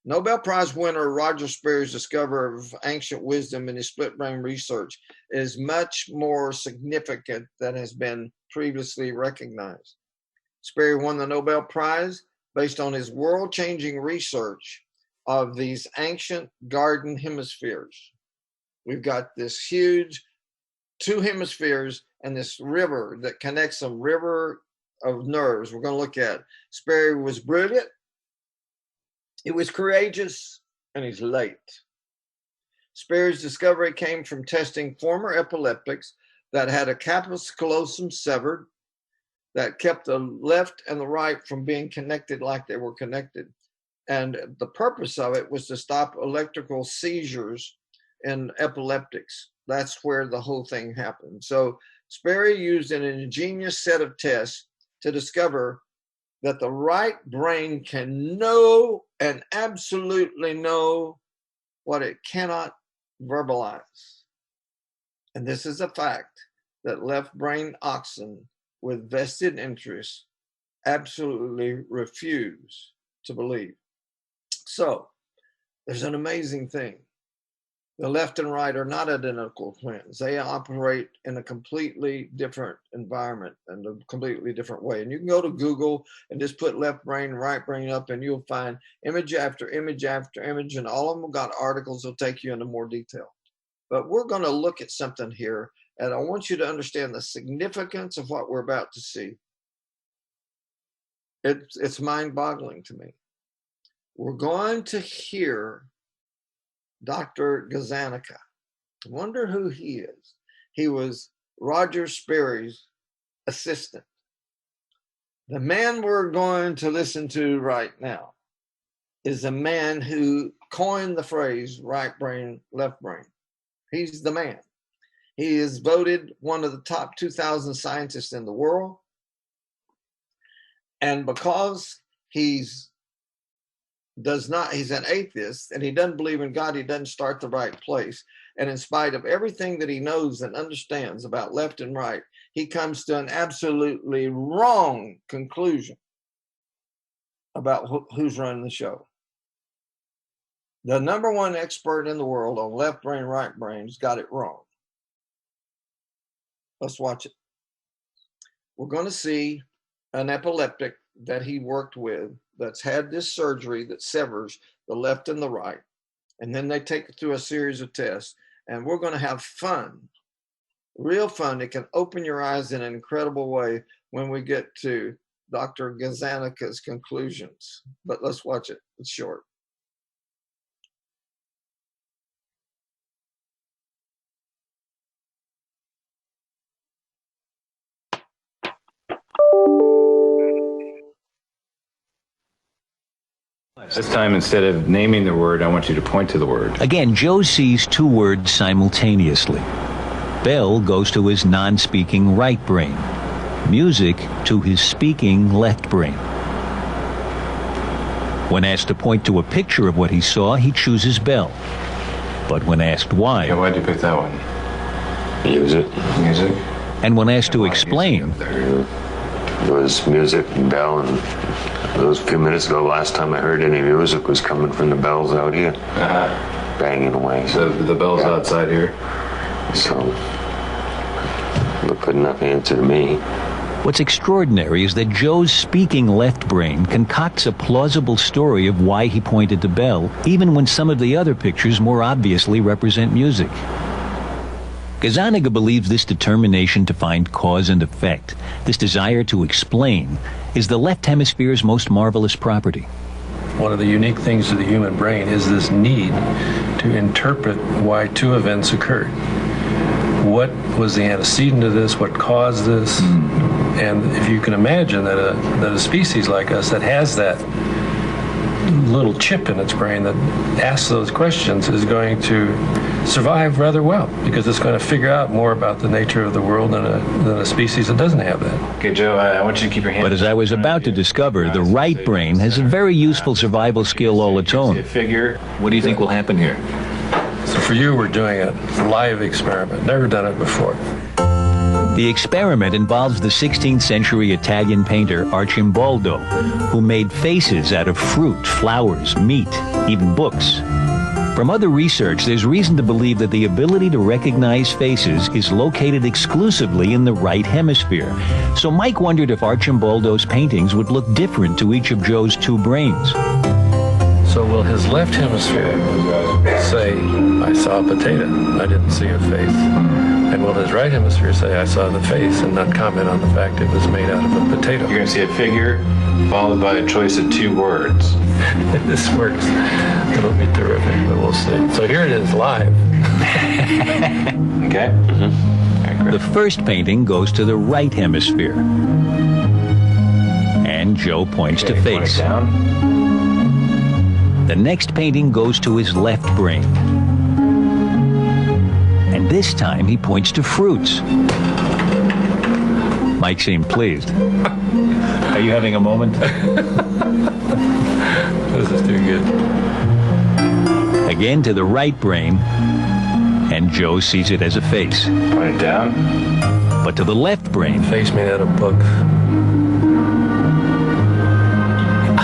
Nobel Prize winner Roger Sperry's discovery of ancient wisdom in his split brain research is much more significant than has been previously recognized. Sperry won the Nobel Prize based on his world-changing research of these ancient garden hemispheres. We've got this huge 2 hemispheres and this river that connects them, river of nerves. We're going to look at. Sperry was brilliant, he was courageous, and he's late. Sperry's discovery came from testing former epileptics that had a capillus callosum severed that kept the left and the right from being connected like they were connected. And the purpose of it was to stop electrical seizures in epileptics. That's where the whole thing happened. So Sperry used an ingenious set of tests to discover that the right brain can know and absolutely know what it cannot verbalize. And this is a fact that left brain oxen with vested interests absolutely refuse to believe. So there's an amazing thing. The left and right are not identical twins. They operate in a completely different environment and a completely different way. And you can go to Google and just put left brain, right brain up, and you'll find image after image after image, and all of them got articles that'll take you into more detail. But we're going to look at something here, and I want you to understand the significance of what we're about to see. It's mind-boggling to me. We're going to hear Dr. Gazzaniga. I wonder who he is. He was Roger Sperry's assistant. The man we're going to listen to right now is a man who coined the phrase right brain, left brain. He's the man. He is voted one of the top 2,000 scientists in the world. And because he's an atheist and he doesn't believe in God, he doesn't start the right place. And in spite of everything that he knows and understands about left and right, he comes to an absolutely wrong conclusion about who's running the show. The number one expert in the world on left brain, right brains got it wrong. Let's watch it. We're going to see an epileptic that he worked with that's had this surgery that severs the left and the right. And then they take it through a series of tests. And we're going to have fun, real fun. It can open your eyes in an incredible way when we get to Dr. Gazzaniga's conclusions. But let's watch it. It's short. This time, instead of naming the word, I want you to point to the word. Again, Joe sees two words simultaneously. Bell goes to his non-speaking right brain. Music to his speaking left brain. When asked to point to a picture of what he saw, he chooses Bell. But when asked why... Yeah, why'd you pick that one? Music. Music? And when asked to explain... It was music and Bell, and it was a few minutes ago, last time I heard any music was coming from the bells out here, banging away. So the bell's outside here? So, good enough answer to me. What's extraordinary is that Joe's speaking left brain concocts a plausible story of why he pointed to Bell, even when some of the other pictures more obviously represent music. Gazzaniga believes this determination to find cause and effect, this desire to explain, is the left hemisphere's most marvelous property. One of the unique things of the human brain is this need to interpret why two events occurred. What was the antecedent of this? What caused this? And if you can imagine that a species like us that has that little chip in its brain that asks those questions is going to survive rather well, because it's going to figure out more about the nature of the world than a species that doesn't have that. Okay, Joe, I want you to keep your hand... But as I was about to discover, the right brain has a very useful survival skill all its own. What do you think will happen here? So for you, we're doing a live experiment. Never done it before. The experiment involves the 16th century Italian painter Arcimboldo, who made faces out of fruit, flowers, meat, even books. From other research, there's reason to believe that the ability to recognize faces is located exclusively in the right hemisphere. So Mike wondered if Arcimboldo's paintings would look different to each of Joe's two brains. So will his left hemisphere say, I saw a potato, I didn't see a face? And will his right hemisphere say, I saw the face, and not comment on the fact it was made out of a potato? You're going to see a figure followed by a choice of two words. This works. It'll be terrific, but we'll see. So here it is, live. Okay? The first painting goes to the right hemisphere. And Joe points to face. The next painting goes to his left brain. And this time he points to fruits. Mike seemed pleased. Are you having a moment? This is too good. Again to the right brain. and Joe sees it as a face. Point it down. But to the left brain, Face made out of books.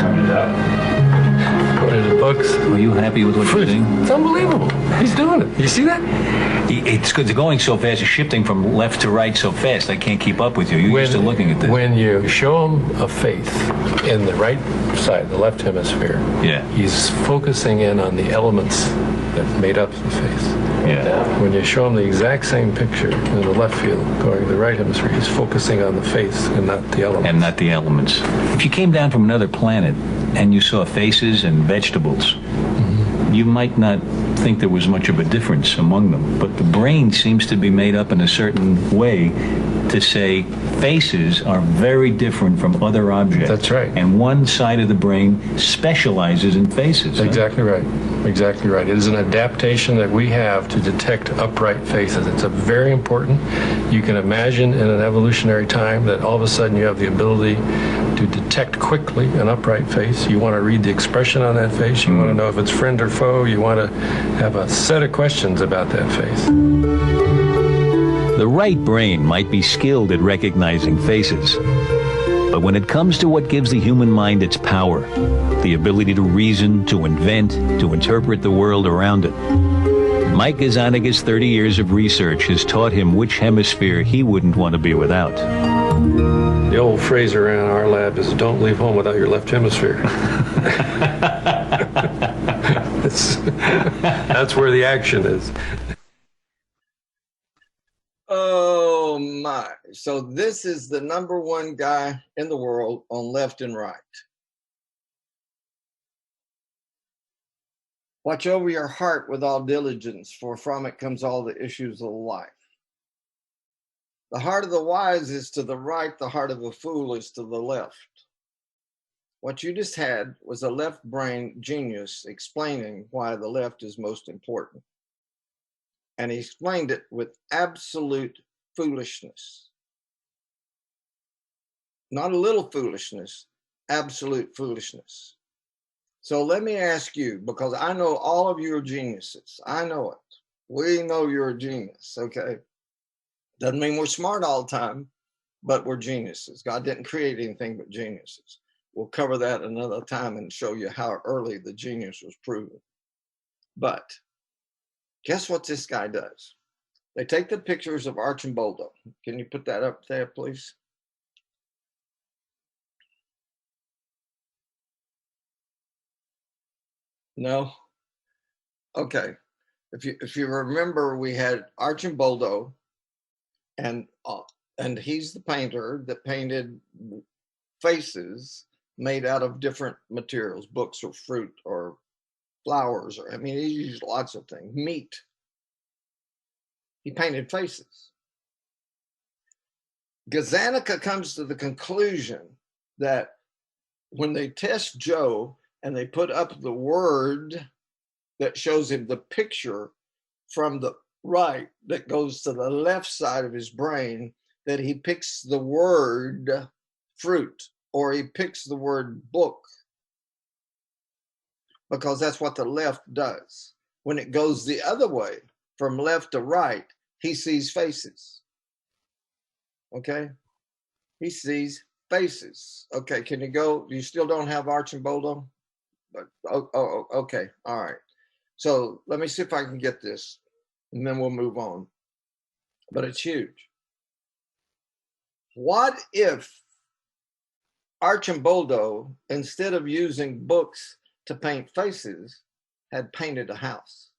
Point it up. There's the books. were you happy with what you're seeing? It's unbelievable. He's doing it. You see that? It's good. They're going so fast. It's shifting from left to right so fast. I can't keep up with you. You're used to looking at this. When you show him a face in the right side, the left hemisphere, Yeah. he's focusing in on the elements that made up the face. Yeah. When you show him the exact same picture in the left field, going to the right hemisphere, he's focusing on the face and not the elements. And not the elements. If you came down from another planet and you saw faces and vegetables, you might not think there was much of a difference among them, but the brain seems to be made up in a certain way to say faces are very different from other objects. That's right. And one side of the brain specializes in faces. huh? Exactly right. Exactly right. It is an adaptation that we have to detect upright faces. It's a very important. You can imagine in an evolutionary time that all of a sudden you have the ability to detect quickly an upright face. You want to read the expression on that face. You want to know if it's friend or foe. You want to have a set of questions about that face. The right brain might be skilled at recognizing faces, but when it comes to what gives the human mind its power, the ability to reason, to invent, to interpret the world around it, Mike Gazzaniga's 30 years of research has taught him which hemisphere he wouldn't want to be without. The old phrase around our lab is don't leave home without your left hemisphere. That's where the action is. Oh my. So this is the #1 guy in the world on left and right. Watch over your heart with all diligence, for from it comes all the issues of life. The heart of the wise is to the right, the heart of a fool is to the left. What you just had was a left brain genius explaining why the left is most important. And he explained it with absolute foolishness. Not a little foolishness, absolute foolishness. So let me ask you, because I know all of you are geniuses. I know it. We know you're a genius, okay? Doesn't mean we're smart all the time, but we're geniuses. God didn't create anything but geniuses. We'll cover that another time and show you how early the genius was proven. But guess what this guy does? They take the pictures of Archimboldo. Can you put that up there, please? No? Okay. If you remember, we had Archimboldo, and he's the painter that painted faces made out of different materials, books or fruit or flowers, or I mean, he used lots of things, meat. He painted faces. Gazzaniga comes to the conclusion that when they test Joe and they put up the word that shows him the picture from the right that goes to the left side of his brain, that he picks the word fruit or he picks the word book, because that's what the left does. When it goes the other way, from left to right, he sees faces. Okay? He sees faces. Okay, can you go? You still don't have Archimboldo? But, okay, all right. So let me see if I can get this, and then we'll move on. But it's huge. What if Archimboldo, instead of using books to paint faces, had painted a house?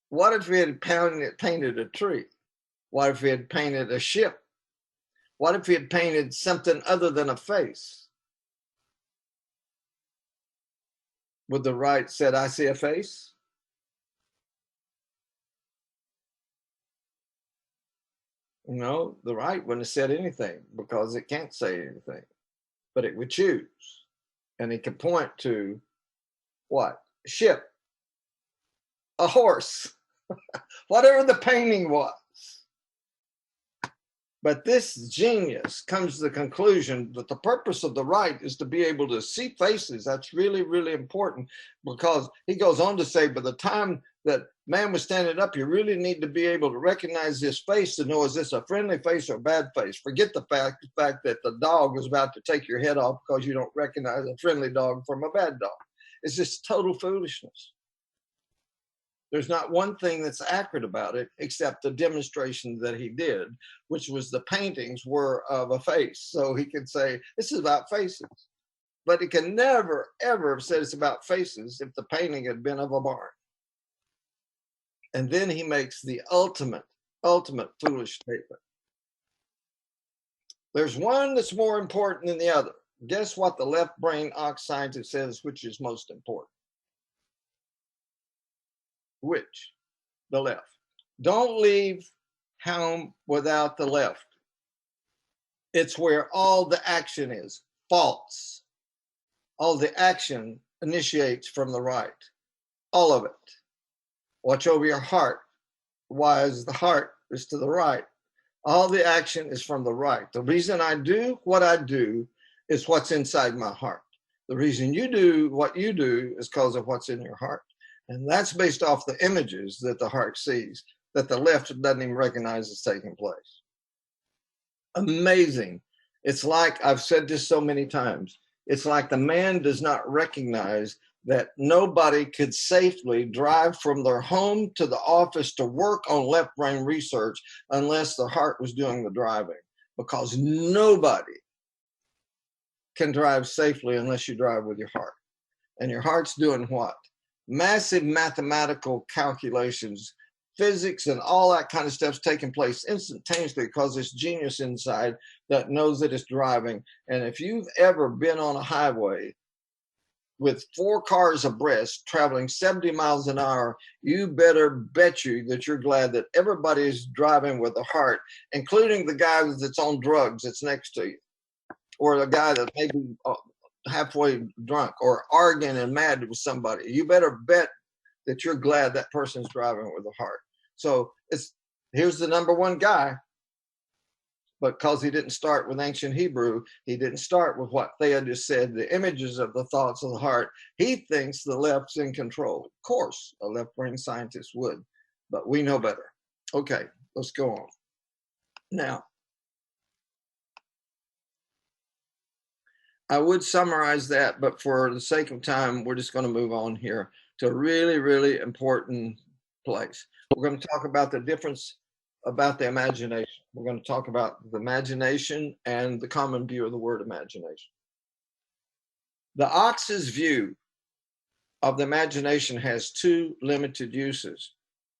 What if he had painted a tree? What if he had painted a ship? What if he had painted something other than a face? Would the right said, I see a face? No, the right wouldn't have said anything because it can't say anything, but it would choose. And it could point to what? A ship, a horse, whatever the painting was. But this genius comes to the conclusion that the purpose of the right is to be able to see faces. That's really, really important, because he goes on to say, by the time that man was standing up, you really need to be able to recognize this face to know, is this a friendly face or a bad face? Forget the fact that the dog is about to take your head off because you don't recognize a friendly dog from a bad dog. It's just total foolishness. There's not one thing that's accurate about it except the demonstration that he did, which was the paintings were of a face. So he could say, this is about faces. But he can never, ever have said it's about faces if the painting had been of a barn. And then he makes the ultimate foolish statement. There's one that's more important than the other. Guess what the left brain ox scientist says, which is most important? Which? The left. Don't leave home without the left. It's where all the action is. False. All the action initiates from the right. All of it. Watch over your heart. Why is the heart is to the right? All the action is from the right. The reason I do what I do is what's inside my heart. The reason you do what you do is because of what's in your heart. And that's based off the images that the heart sees, that the left doesn't even recognize is taking place. Amazing. It's like, I've said this so many times, it's like the man does not recognize that nobody could safely drive from their home to the office to work on left brain research unless the heart was doing the driving, because nobody can drive safely unless you drive with your heart. And your heart's doing what? Massive mathematical calculations, physics, and all that kind of stuff's taking place instantaneously because this genius inside that knows that it's driving. And if you've ever been on a highway with 4 cars abreast traveling 70 miles an hour, you better bet you that you're glad that everybody's driving with a heart, including the guy that's on drugs that's next to you, or the guy that maybe halfway drunk or arguing and mad with somebody. You better bet that you're glad that person's driving with a heart. So here's the number one guy, but because he didn't start with ancient Hebrew, he didn't start with what Thea just said, the images of the thoughts of the heart. He thinks the left's in control. Of course, a left brain scientist would, but we know better. Okay, let's go on. Now, I would summarize that, but for the sake of time, we're just going to move on here to a really, really important place. We're going to talk about the difference about the imagination. We're going to talk about the imagination and the common view of the word imagination. The ox's view of the imagination has 2 limited uses.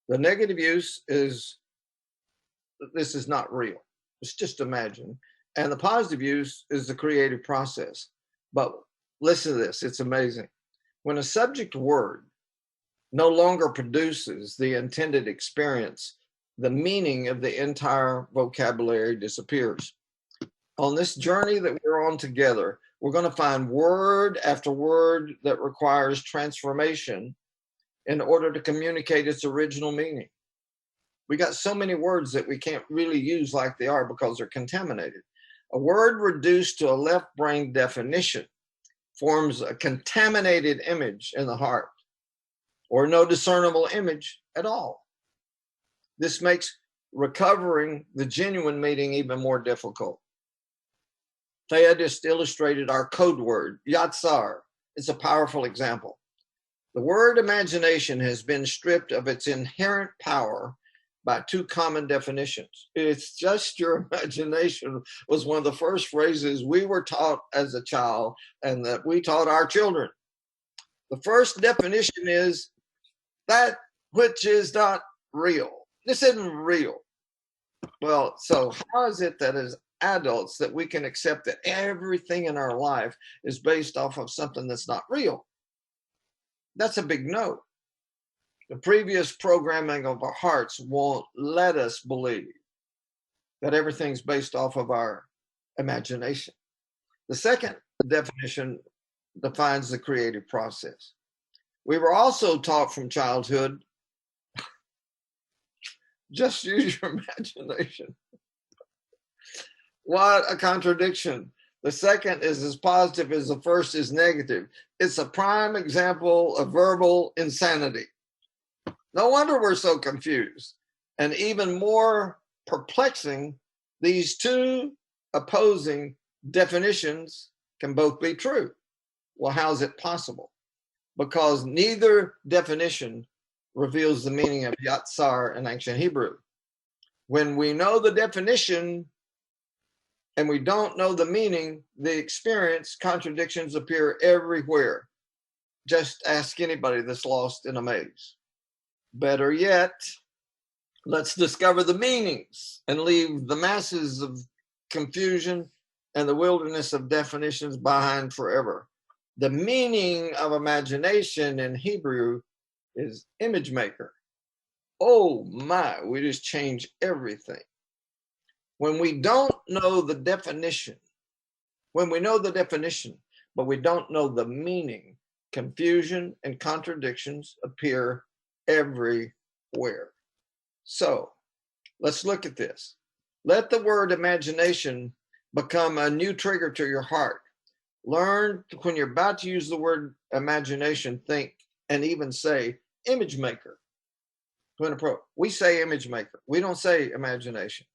The negative use is this is not real. It's just imagine. And the positive use is the creative process. But listen to this, it's amazing. When a subject word no longer produces the intended experience, the meaning of the entire vocabulary disappears. On this journey that we're on together, we're going to find word after word that requires transformation in order to communicate its original meaning. We got so many words that we can't really use like they are because they're contaminated. A word reduced to a left brain definition forms a contaminated image in the heart, or no discernible image at all. This makes recovering the genuine meaning even more difficult. Thea just illustrated our code word, yatsar. It's a powerful example. The word imagination has been stripped of its inherent power by 2 common definitions. It's just your imagination was one of the first phrases we were taught as a child and that we taught our children. The first definition is that which is not real. This isn't real. Well, so how is it that as adults that we can accept that everything in our life is based off of something that's not real? That's a big no. The previous programming of our hearts won't let us believe that everything's based off of our imagination. The second definition defines the creative process. We were also taught from childhood, just use your imagination. What a contradiction. The second is as positive as the first is negative. It's a prime example of verbal insanity. No wonder we're so confused. And even more perplexing, these two opposing definitions can both be true. Well, how is it possible? Because neither definition reveals the meaning of Yatsar in ancient Hebrew. When we know the definition and we don't know the meaning, the experience, contradictions appear everywhere. Just ask anybody that's lost in a maze. Better yet, let's discover the meanings and leave the masses of confusion and the wilderness of definitions behind forever. The meaning of imagination in Hebrew is image maker. Oh my, we just change everything. When we don't know the definition, when we know the definition, but we don't know the meaning, confusion and contradictions appear everywhere. So let's look at this. Let the word imagination become a new trigger to your heart. Learn when you're about to use the word imagination, think and even say image maker. We say image maker. We don't say imagination.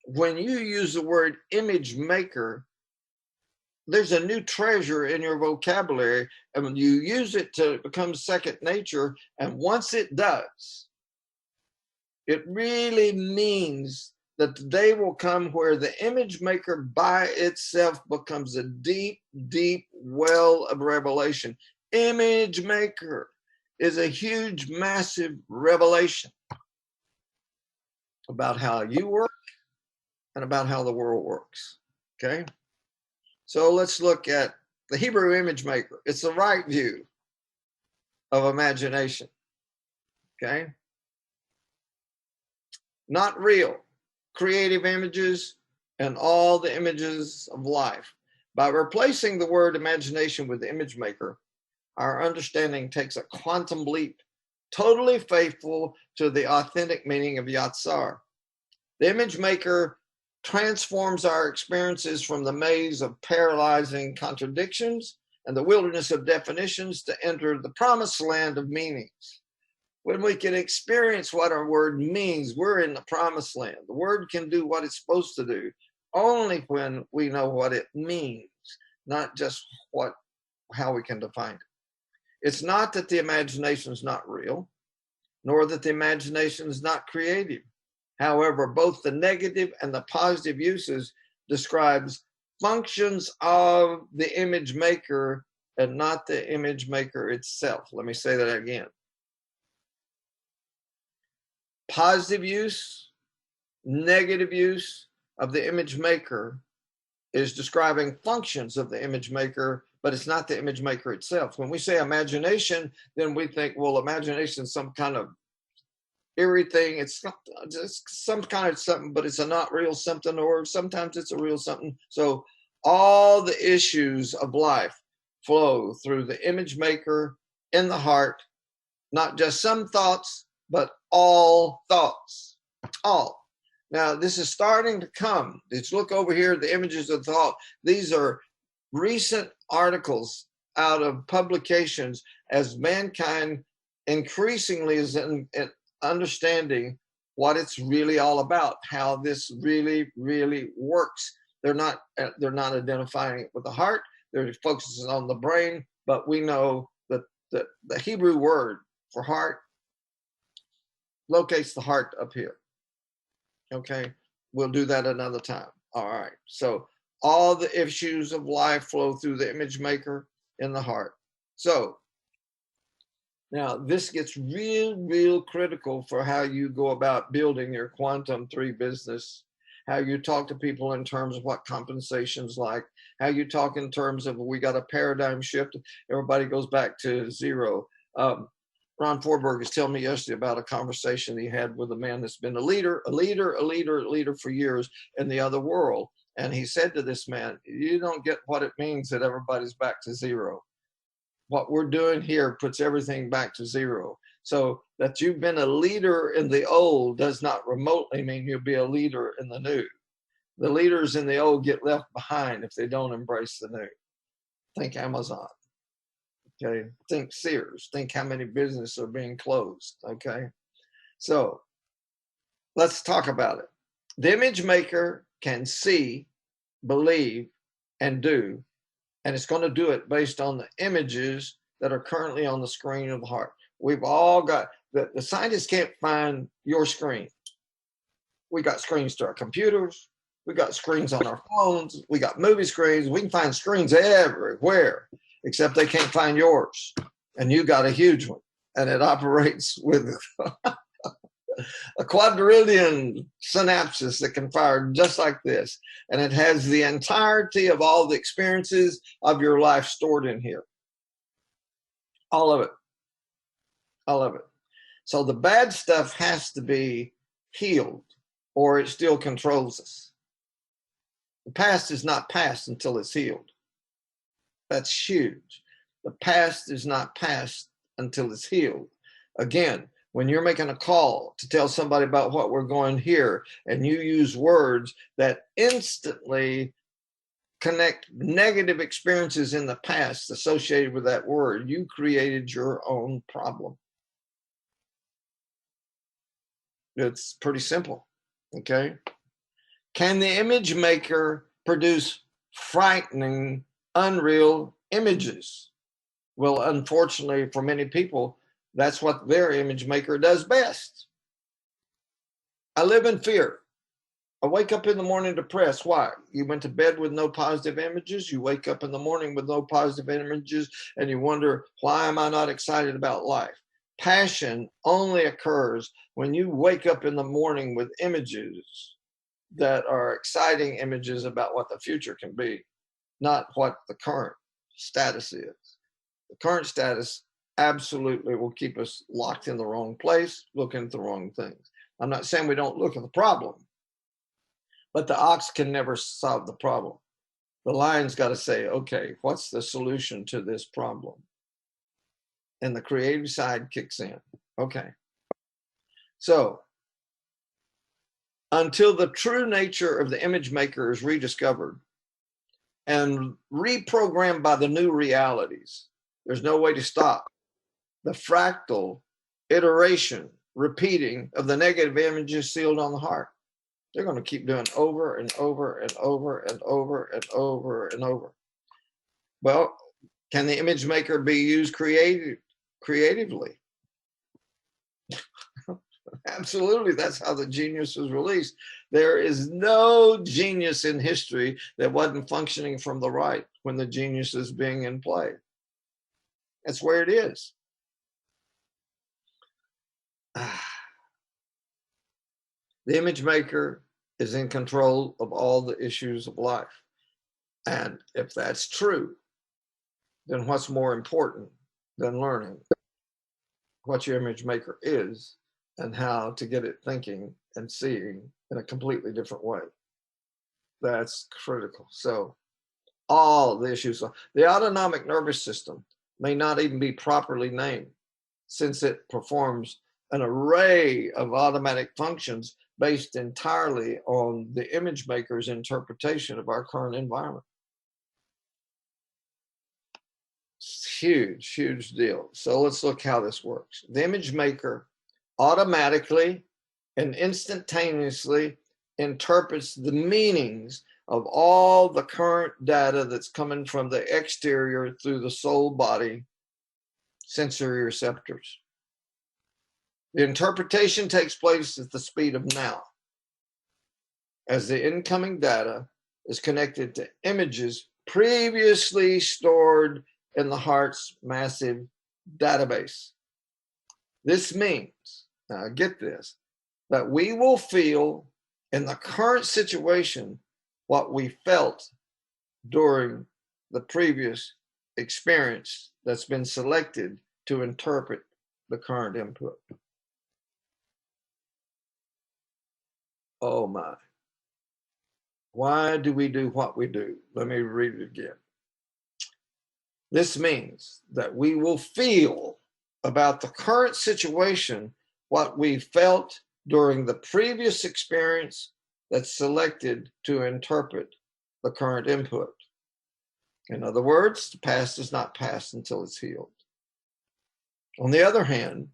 When you use the word image maker, there's a new treasure in your vocabulary, and when you use it to become second nature, and once it does, it really means that the day will come where the image maker by itself becomes a deep, deep well of revelation. Image maker is a huge, massive revelation about how you work and about how the world works, okay? So let's look at the Hebrew image maker. It's the right view of imagination, okay? Not real, creative images and all the images of life. By replacing the word imagination with the image maker, our understanding takes a quantum leap, totally faithful to the authentic meaning of Yatsar. The image maker transforms our experiences from the maze of paralyzing contradictions and the wilderness of definitions to enter the promised land of meanings. When we can experience what our word means, we're in the promised land. The word can do what it's supposed to do only when we know what it means, not just how we can define it. It's not that the imagination is not real, nor that the imagination is not creative. However, both the negative and the positive uses describes functions of the image maker and not the image maker itself. Let me say that again. Positive use, negative use of the image maker is describing functions of the image maker, but it's not the image maker itself. When we say imagination, then we think, well, imagination is some kind of eerie thing. It's not just some kind of something, but it's a not real something, or sometimes it's a real something. So all the issues of life flow through the image maker in the heart, not just some thoughts, but all thoughts, all. Now, this is starting to come. Let's look over here, the images of thought. These are recent articles out of publications as mankind increasingly is in understanding what it's really all about, how this really, really works. They're not identifying it with the heart. They're focusing on the brain, but we know that the Hebrew word for heart locates the heart up here. Okay, we'll do that another time. All right, so all the issues of life flow through the image maker in the heart. So now this gets real critical for how you go about building your Quantum 3 business, how you talk to people in terms of what compensation's like, how you talk in terms of we got a paradigm shift, everybody goes back to zero. Ron Forberg was telling me yesterday about a conversation he had with a man that's been a leader for years in the other world. And he said to this man, you don't get what it means that everybody's back to zero. What we're doing here puts everything back to zero. So that you've been a leader in the old does not remotely mean you'll be a leader in the new. The leaders in the old get left behind if they don't embrace the new. Think Amazon. Okay. Think Sears. Think how many businesses are being closed. Okay. So let's talk about it. The image maker can see, believe, and do, and it's going to do it based on the images that are currently on the screen of the heart. We've all got, the scientists can't find your screen. We got screens to our computers. We got screens on our phones. We got movie screens. We can find screens everywhere, except they can't find yours. And you got a huge one, and it operates with a quadrillion synapses that can fire just like this. And it has the entirety of all the experiences of your life stored in here. All of it. All of it. So the bad stuff has to be healed, or it still controls us. The past is not past until it's healed. That's huge. The past is not past until it's healed. Again, when you're making a call to tell somebody about what we're going here, and you use words that instantly connect negative experiences in the past associated with that word, you created your own problem. It's pretty simple, okay? Can the image maker produce frightening, unreal images? Well, unfortunately for many people, that's what their image maker does best. I live in fear. I wake up in the morning depressed. Why? You went to bed with no positive images. You wake up in the morning with no positive images, and you wonder, why am I not excited about life? Passion only occurs when you wake up in the morning with images that are exciting images about what the future can be, not what the current status is. The current status absolutely will keep us locked in the wrong place, looking at the wrong things. I'm not saying we don't look at the problem, but the ox can never solve the problem. The lion's got to say, okay, what's the solution to this problem? And the creative side kicks in. Okay. So until the true nature of the image maker is rediscovered and reprogrammed by the new realities, there's no way to stop the fractal iteration, repeating of the negative images sealed on the heart. They're going to keep doing over and over and over and over and over and over. Well, can the image maker be used creatively? Absolutely. That's how the genius was released. There is no genius in history that wasn't functioning from the right when the genius is being in play. That's where it is. The image maker is in control of all the issues of life. And if that's true, then what's more important than learning what your image maker is and how to get it thinking and seeing in a completely different way? That's critical. So all the issues, the autonomic nervous system may not even be properly named, since it performs an array of automatic functions based entirely on the image maker's interpretation of our current environment. It's huge, huge deal. So let's look how this works. The image maker automatically and instantaneously interprets the meanings of all the current data that's coming from the exterior through the soul body sensory receptors. The interpretation takes place at the speed of now, as the incoming data is connected to images previously stored in the heart's massive database. This means, now get this, that we will feel in the current situation what we felt during the previous experience that's been selected to interpret the current input. Oh my. Why do we do what we do? Let me read it again. This means that we will feel about the current situation what we felt during the previous experience that's selected to interpret the current input. In other words, the past is not past until it's healed. On the other hand,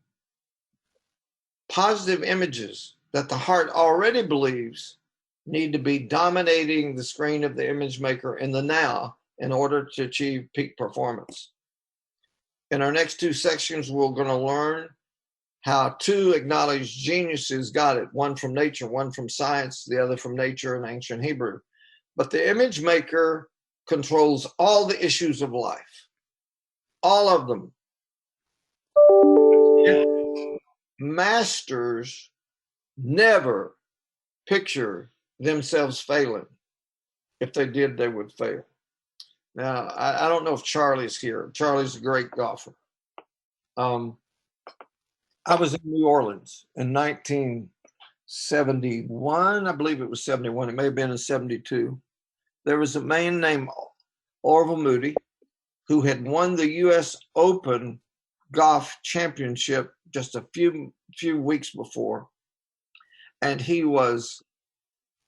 positive images that the heart already believes need to be dominating the screen of the image maker in the now in order to achieve peak performance. In our next two sections, we're going to learn how two acknowledged geniuses got it, one from nature, one from science, the other from nature and ancient Hebrew. But the image maker controls all the issues of life, all of them. Masters never picture themselves failing. If they did, they would fail. Now, I don't know if Charlie's here. Charlie's a great golfer. I was in New Orleans in 1971. I believe it was 71. It may have been in 72. There was a man named Orville Moody who had won the U.S. Open golf championship just a few weeks before. And he was,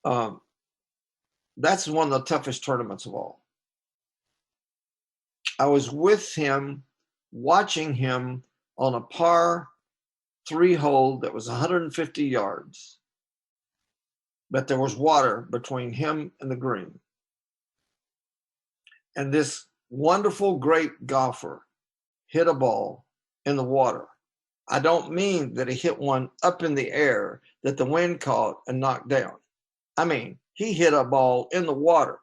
that's one of the toughest tournaments of all. I was with him, watching him on a par 3 hole that was 150 yards, but there was water between him and the green. And this wonderful, great golfer hit a ball in the water. I don't mean that he hit one up in the air that the wind caught and knocked down. I mean, he hit a ball in the water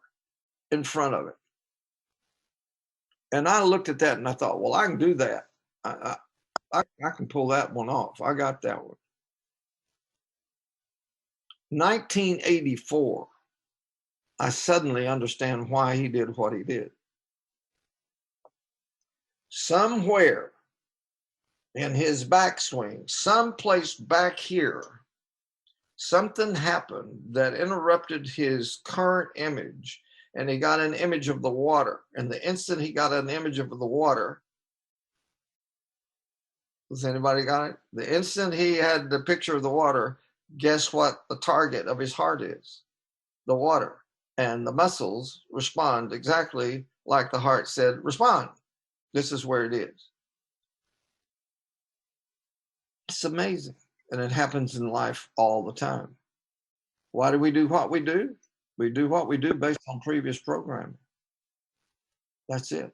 in front of it. And I looked at that and I thought, well, I can do that. I can pull that one off. I got that one. 1984, I suddenly understand why he did what he did. Somewhere in his backswing, someplace back here, something happened that interrupted his current image, and he got an image of the water. And the instant he got an image of the water, has anybody got it? The instant he had the picture of the water, guess what the target of his heart is? The water. And the muscles respond exactly like the heart said, respond. This is where it is. It's amazing. And it happens in life all the time. Why do we do what we do? We do what we do based on previous programming. That's it.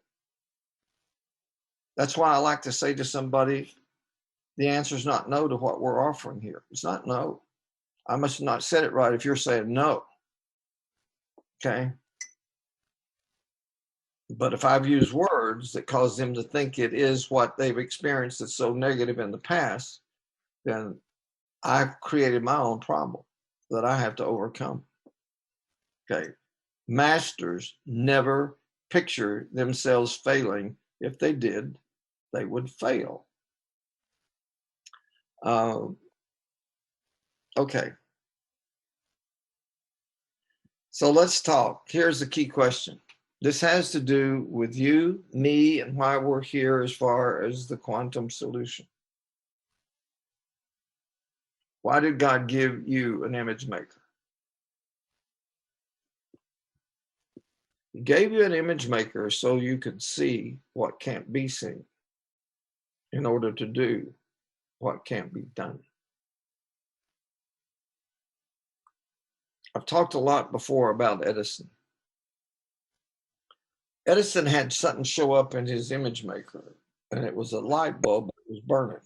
That's why I like to say to somebody, the answer is not no to what we're offering here. It's not no. I must have not said it right if you're saying no. Okay? But if I've used words that cause them to think it is what they've experienced that's so negative in the past, then I've created my own problem that I have to overcome. Okay. Masters never picture themselves failing. If they did, they would fail. Okay. So let's talk. Here's the key question. This has to do with you, me, and why we're here as far as the quantum solution. Why did God give you an image maker? He gave you an image maker so you could see what can't be seen in order to do what can't be done. I've talked a lot before about Edison. Edison had something show up in his image maker, and it was a light bulb that was burning.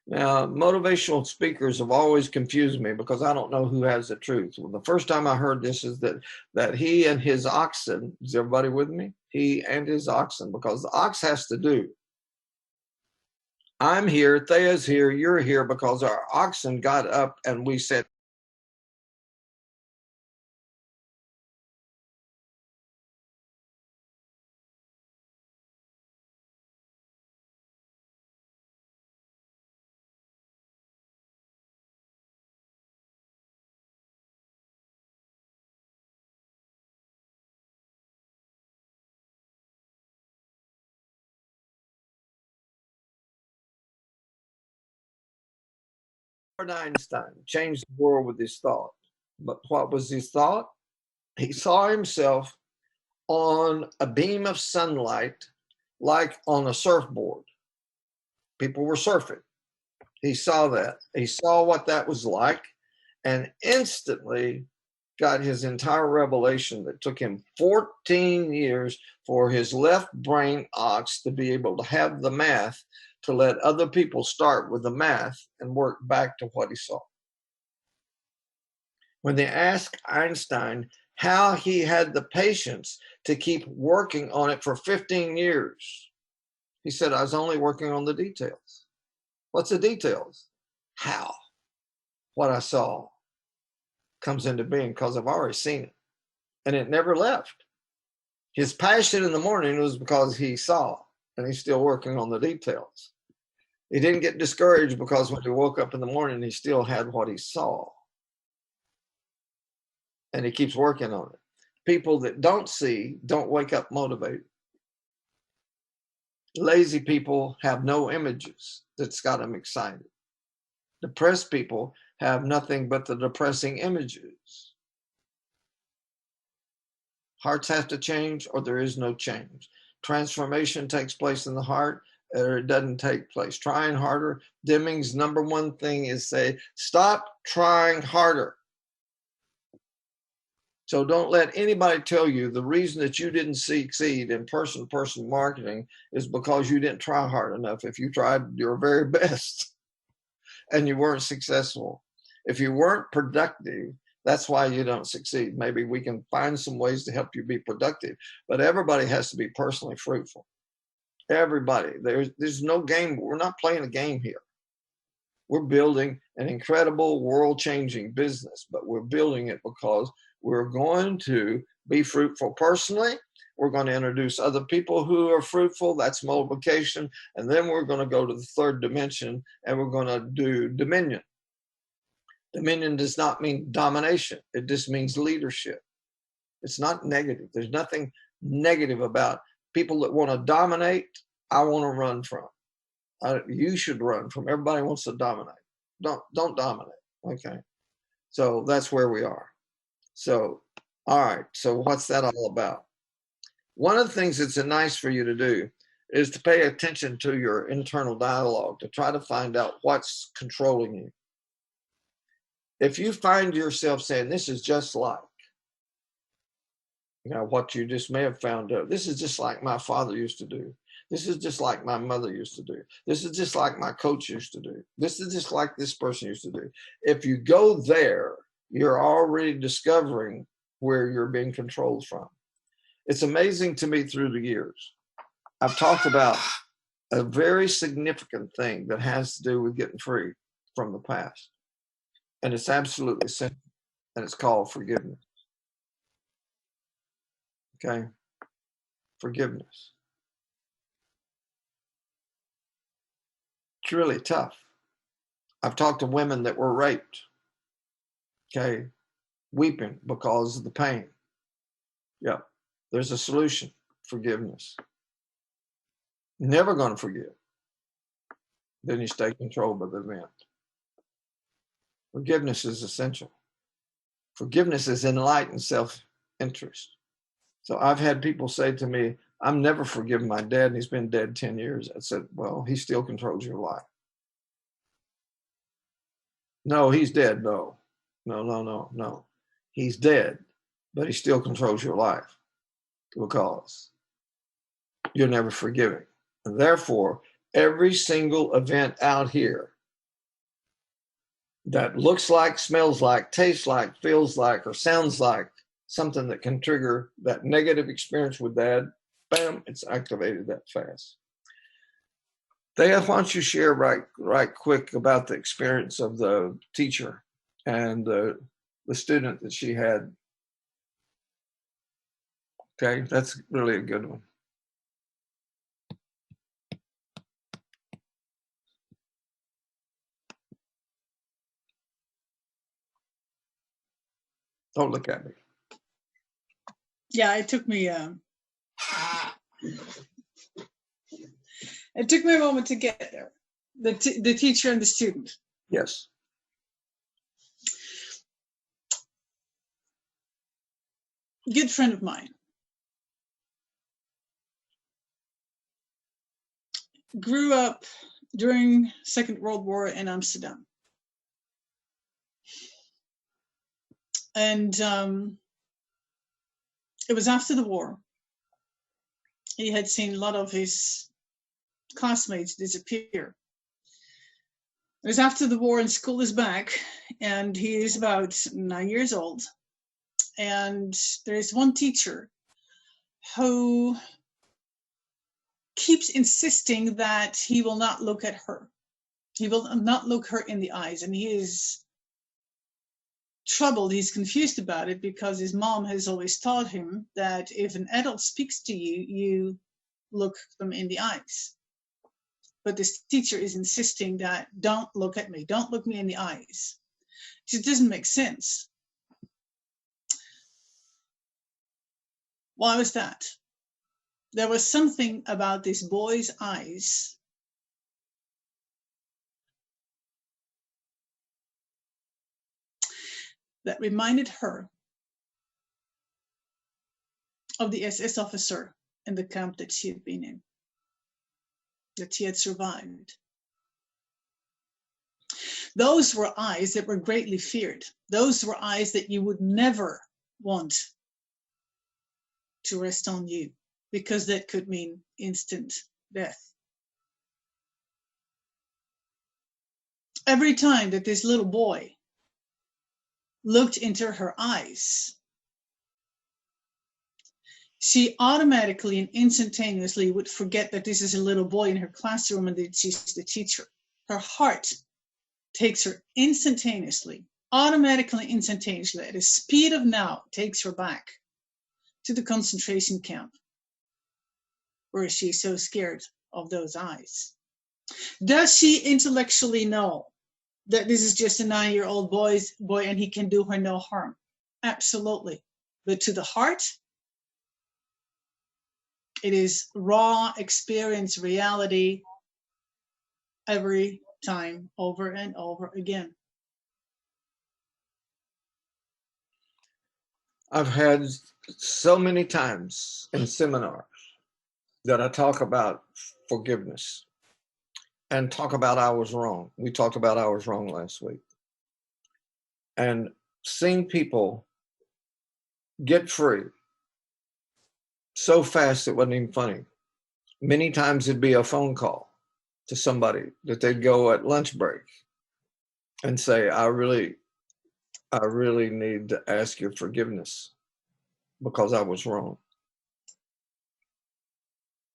Now, motivational speakers have always confused me because I don't know who has the truth. Well, the first time I heard this is that he and his oxen, is everybody with me? He and his oxen, because the ox has to do. I'm here, Thea's here, you're here because our oxen got up and we said, Einstein changed the world with his thought. But what was his thought? He saw himself on a beam of sunlight, like on a surfboard. People were surfing. He saw that. He saw what that was like, and instantly got his entire revelation that took him 14 years for his left brain ox to be able to have the math to let other people start with the math and work back to what he saw. When they asked Einstein how he had the patience to keep working on it for 15 years, he said, I was only working on the details. What's the details? How? What I saw comes into being because I've already seen it. And it never left. His passion in the morning was because he saw, and he's still working on the details. He didn't get discouraged because when he woke up in the morning, he still had what he saw. And he keeps working on it. People that don't see don't wake up motivated. Lazy people have no images that's got them excited. Depressed people have nothing but the depressing images. Hearts have to change or there is no change. Transformation takes place in the heart or it doesn't take place. Trying harder. Deming's number one thing is say, stop trying harder. So don't let anybody tell you the reason that you didn't succeed in person-to-person marketing is because you didn't try hard enough. If you tried your very best and you weren't successful, if you weren't productive, that's why you don't succeed. Maybe we can find some ways to help you be productive, but everybody has to be personally fruitful. Everybody. There's no game. We're not playing a game here. We're building an incredible world-changing business, but we're building it because we're going to be fruitful personally. We're going to introduce other people who are fruitful. That's multiplication. And then we're going to go to the third dimension and we're going to do dominion. Dominion does not mean domination. It just means leadership. It's not negative. There's nothing negative about people that want to dominate. I want to run from. You should run from. Everybody wants to dominate. Don't dominate. Okay. So that's where we are. So, all right. So what's that all about? One of the things that's nice for you to do is to pay attention to your internal dialogue, to try to find out what's controlling you. If you find yourself saying, this is just like, what you just may have found out, this is just like my father used to do. This is just like my mother used to do. This is just like my coach used to do. This is just like this person used to do. If you go there, you're already discovering where you're being controlled from. It's amazing to me through the years. I've talked about a very significant thing that has to do with getting free from the past. And it's absolutely simple. And it's called forgiveness. Okay? Forgiveness. It's really tough. I've talked to women that were raped. Okay? Weeping because of the pain. Yeah. There's a solution. Forgiveness. Never going to forgive. Then you stay controlled by the event. Forgiveness is essential. Forgiveness is enlightened self-interest. So I've had people say to me, I'm never forgiven my dad, and he's been dead 10 years. I said, well, he still controls your life. No, he's dead. No. He's dead, but he still controls your life because you're never forgiving. And therefore, every single event out here that looks like, smells like, tastes like, feels like, or sounds like something that can trigger that negative experience with dad, bam, it's activated that fast. Thea, why don't you share right quick about the experience of the teacher and the student that she had. Okay, that's really a good one. Don't look at me. Yeah, it took me it took me a moment to get there. The teacher and the student. Yes. good friend of mine grew up during Second World War in Amsterdam. And it was after the war. He had seen a lot of his classmates disappear. It was after the war and school is back, and he is about 9 years old. And there is one teacher who keeps insisting that he will not look at her. He will not look her in the eyes. And he is troubled, he's confused about it, because his mom has always taught him that if an adult speaks to you, you look them in the eyes. But this teacher is insisting that don't look at me, don't look me in the eyes. It just doesn't make sense. Why was that? There was something about this boy's eyes that reminded her of the SS officer in the camp that she had been in, that she had survived. Those were eyes that were greatly feared. Those were eyes that you would never want to rest on you, because that could mean instant death. Every time that this little boy looked into her eyes, she automatically and instantaneously would forget that this is a little boy in her classroom and that she's the teacher. Her heart takes her instantaneously, automatically, instantaneously, at the speed of now, takes her back to the concentration camp where she's so scared of those eyes. Does she intellectually know that this is just a 9-year-old boy and he can do her no harm? Absolutely. But to the heart, it is raw experience, reality, every time, over and over again. I've had so many times in seminars that I talk about forgiveness and talk about I was wrong. We talked about I was wrong last week. And seeing people get free so fast it wasn't even funny. Many times it'd be a phone call to somebody that they'd go at lunch break and say, I really need to ask your forgiveness because I was wrong.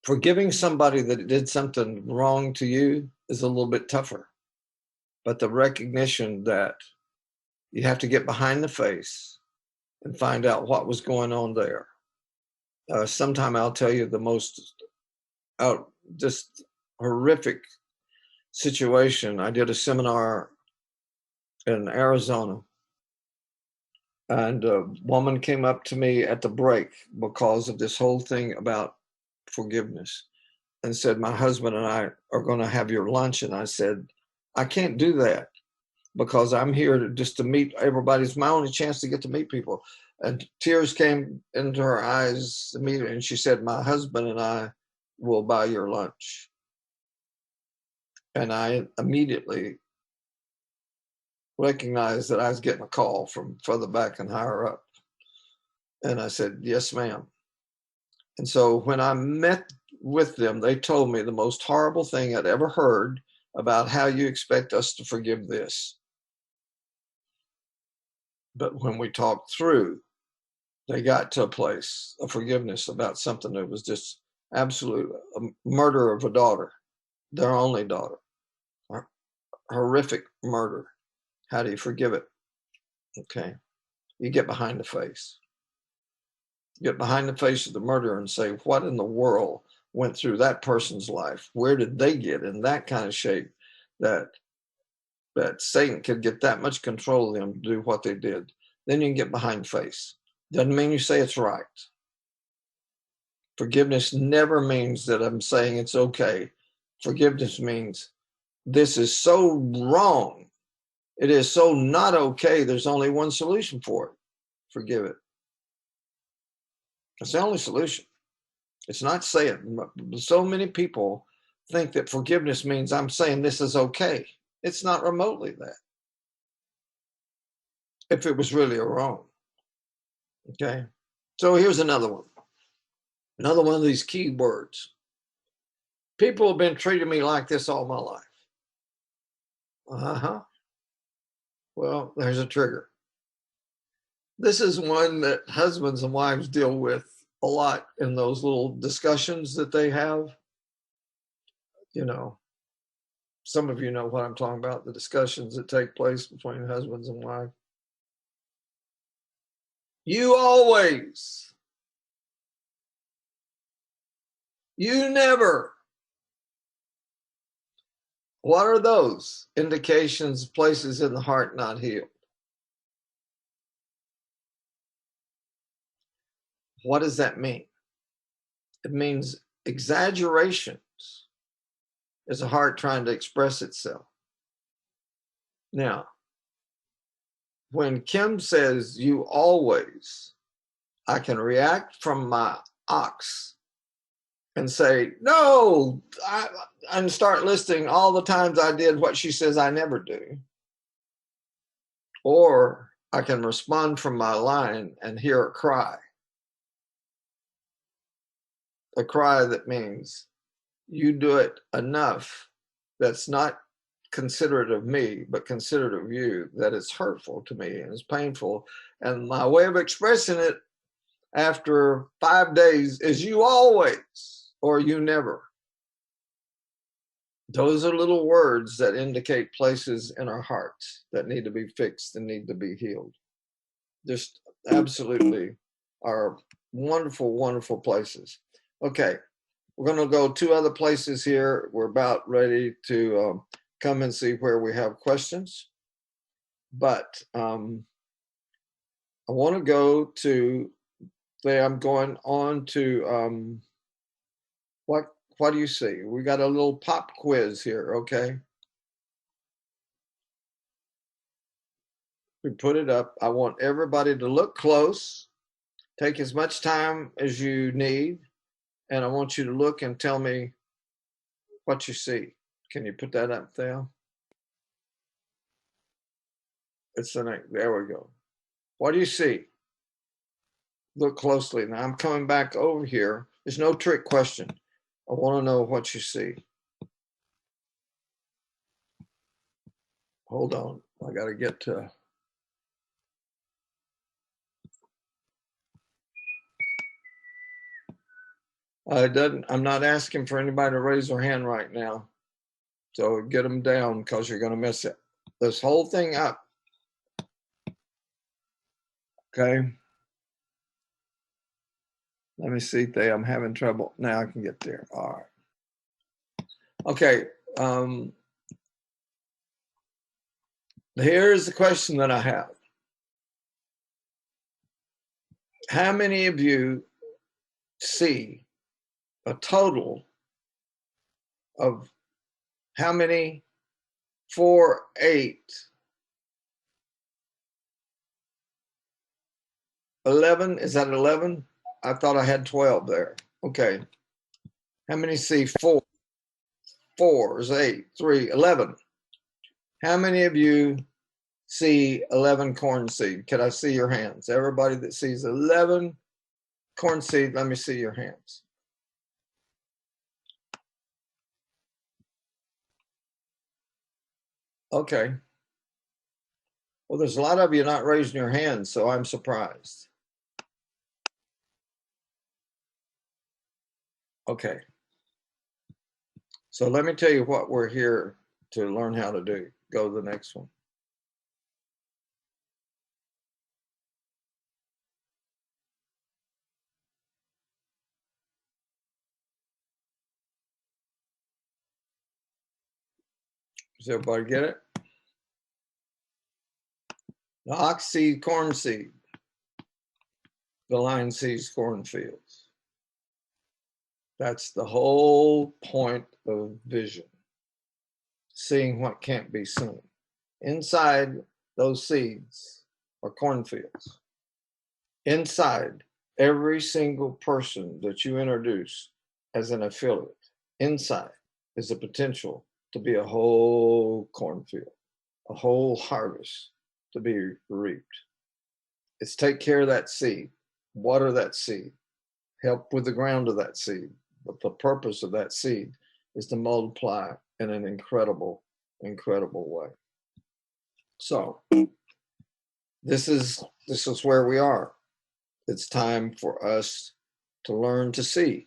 Forgiving somebody that did something wrong to you is a little bit tougher. But the recognition that you have to get behind the face and find out what was going on there. Sometime I'll tell you the most just horrific situation. I did a seminar in Arizona, and a woman came up to me at the break because of this whole thing about forgiveness and said, my husband and I are going to have your lunch. And I said, I can't do that because I'm here just to meet everybody. It's my only chance to get to meet people. And tears came into her eyes immediately. And she said, my husband and I will buy your lunch. And I immediately recognized that I was getting a call from further back and higher up. And I said, yes, ma'am. And so when I met with them, they told me the most horrible thing I'd ever heard about how you expect us to forgive this. But when we talked through, they got to a place of forgiveness about something that was just absolute murder of a daughter, their only daughter, horrific murder. How do you forgive it? Okay. You get behind the face. Get behind the face of the murderer and say, what in the world went through that person's life? Where did they get in that kind of shape that Satan could get that much control of them to do what they did? Then you can get behind the face. Doesn't mean you say it's right. Forgiveness never means that I'm saying it's okay. Forgiveness means this is so wrong. It is so not okay. There's only one solution for it. Forgive it. It's the only solution. It's not saying. So many people think that forgiveness means I'm saying this is okay. It's not remotely that. If it was really a wrong. Okay. So here's another one. Another one of these key words. People have been treating me like this all my life. Uh-huh. Well, there's a trigger. This is one that husbands and wives deal with a lot in those little discussions that they have. You know, some of you know what I'm talking about, the discussions that take place between husbands and wives. You always. You never. What are those indications, places in the heart not healed? What does that mean? It means exaggerations is a heart trying to express itself. Now, when Kim says you always, I can react from my ox and say, no, and start listing all the times I did what she says I never do. Or I can respond from my line and hear a cry. A cry that means you do it enough that's not considerate of me, but considerate of you, that it's hurtful to me and it's painful. And my way of expressing it after 5 days is you always, or you never. Those are little words that indicate places in our hearts that need to be fixed and need to be healed. Just absolutely are wonderful, wonderful places. Okay, we're going to go 2 other places here. We're about ready to come and see where we have questions. But I want to go to, I'm going on to, what do you see? We got a little pop quiz here, okay? We put it up. I want everybody to look close, take as much time as you need, and I want you to look and tell me what you see. Can you put that up there? There we go. What do you see? Look closely. Now I'm coming back over here. There's no trick question. I want to know what you see. Hold on. I got to get to. I'm not asking for anybody to raise their hand right now. So get them down because you're going to miss it. This whole thing up. Okay. Let me see. I'm having trouble. Now I can get there. All right. Okay. Here's the question that I have. How many of you see a total of how many? 4, 8, 11? Is that 11? I thought I had 12 there. Okay. How many see 4? 4 is 8, 3, 11. How many of you see 11 corn seed? Can I see your hands? Everybody that sees 11 corn seed, let me see your hands. Okay. Well, there's a lot of you not raising your hands, so I'm surprised. Okay. So let me tell you what we're here to learn how to do. Go to the next one. Does everybody get it? The ox sees corn seed. The lion sees cornfields. That's the whole point of vision. Seeing what can't be seen. Inside those seeds are cornfields. Inside Every single person that you introduce as an affiliate inside is the potential to be a whole cornfield, a whole harvest to be reaped. It's take care of that seed, water that seed, help with the ground of that seed. But the purpose of that seed is to multiply in an incredible, incredible way. So this is where we are. It's time for us to learn to see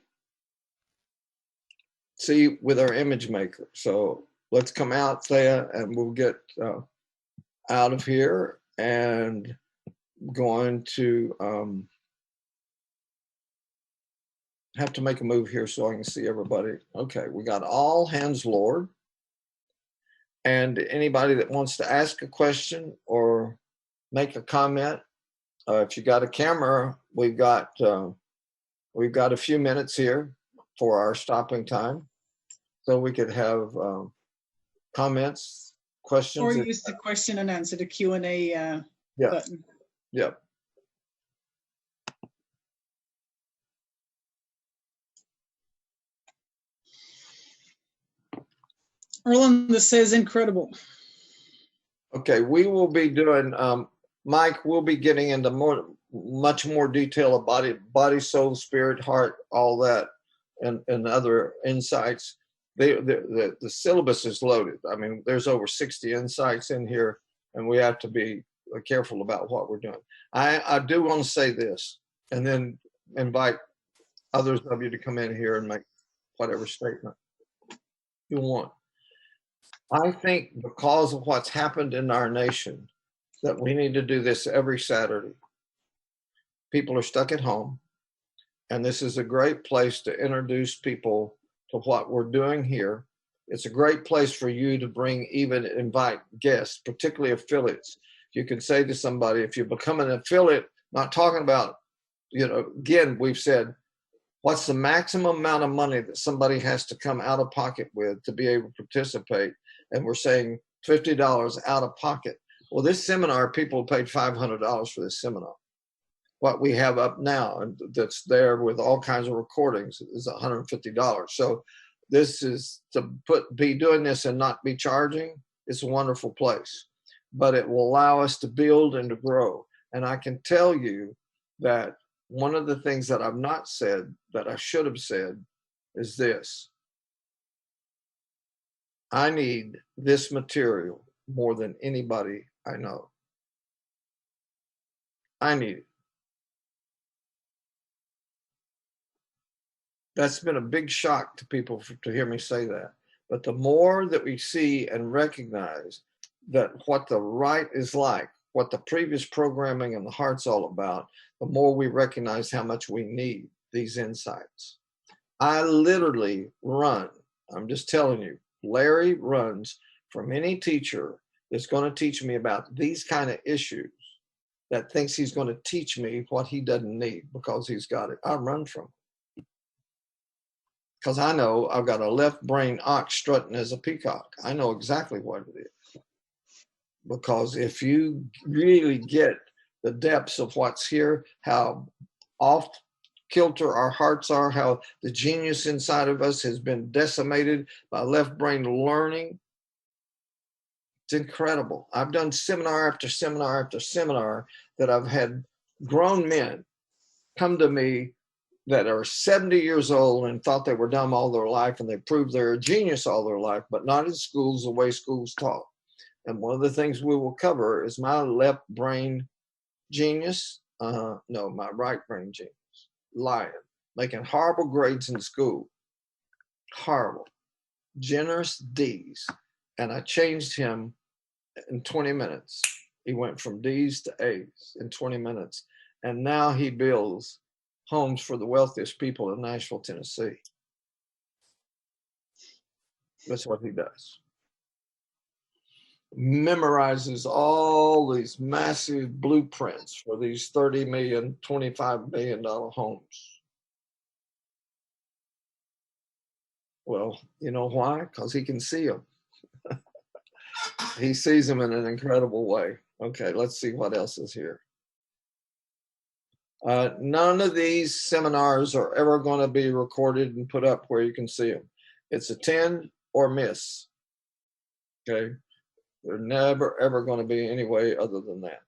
with our image maker. So let's come out, Thea, and we'll get out of here and going to have to make a move here so I can see everybody. Okay, we got all hands lowered. And anybody that wants to ask a question or make a comment, if you got a camera, we've got a few minutes here for our stopping time, so we could have comments, questions. Or use the question and answer, the Q&A button. Yep. Orlando says incredible. Okay, we will be doing, Mike, we'll be getting into much more detail of body, soul, spirit, heart, all that, and other insights. The syllabus is loaded. I mean, there's over 60 insights in here, and we have to be careful about what we're doing. I do want to say this, and then invite others of you to come in here and make whatever statement you want. I think because of what's happened in our nation, that we need to do this every Saturday. People are stuck at home, and this is a great place to introduce people to what we're doing here. It's a great place for you to invite guests, particularly affiliates. You can say to somebody, if you become an affiliate, not talking about, again, we've said, what's the maximum amount of money that somebody has to come out of pocket with to be able to participate? And we're saying $50 out of pocket. Well, this seminar, people paid $500 for this seminar. What we have up now, and that's there with all kinds of recordings, is $150. So this is to be doing this and not be charging. It's a wonderful place, but it will allow us to build and to grow. And I can tell you that one of the things that I've not said that I should have said is this. I need this material more than anybody I know. I need it. That's been a big shock to people to hear me say that. But the more that we see and recognize that what the right is like, what the previous programming and the heart's all about, the more we recognize how much we need these insights. I literally run, I'm just telling you, Larry runs from any teacher that's going to teach me about these kind of issues that thinks he's going to teach me what he doesn't need because he's got it. I run from it. Because I know I've got a left brain ox strutting as a peacock. I know exactly what it is. Because if you really get the depths of what's here, how off kilter our hearts are, how the genius inside of us has been decimated by left brain learning, it's incredible. I've done seminar after seminar after seminar that I've had grown men come to me that are 70 years old and thought they were dumb all their life, and they proved they're a genius all their life, but not in schools the way schools taught. And one of the things we will cover is my left brain genius, no, my right brain genius, lying, making horrible grades in school, horrible, generous D's. And I changed him in 20 minutes. He went from D's to A's in 20 minutes. And now he builds homes for the wealthiest people in Nashville, Tennessee. That's what he does. Memorizes all these massive blueprints for these $30 million, $25 million homes. Well, you know why? Because he can see them. He sees them in an incredible way. Okay, let's see what else is here. None of these seminars are ever going to be recorded and put up where you can see them. It's attend or miss. Okay. They're never, ever going to be any way other than that.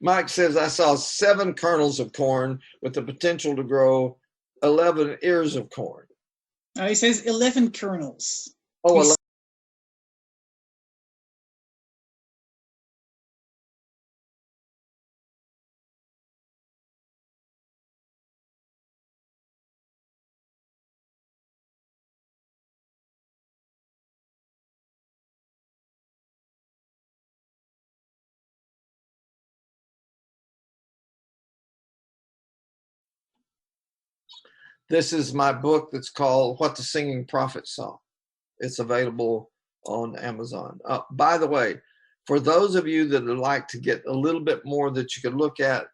Mike says, I saw 7 kernels of corn with the potential to grow 11 ears of corn. He says 11 kernels. Oh, 11. This is my book that's called What the Singing Prophet Saw. It's available on Amazon. By the way, for those of you that would like to get a little bit more that you could look at,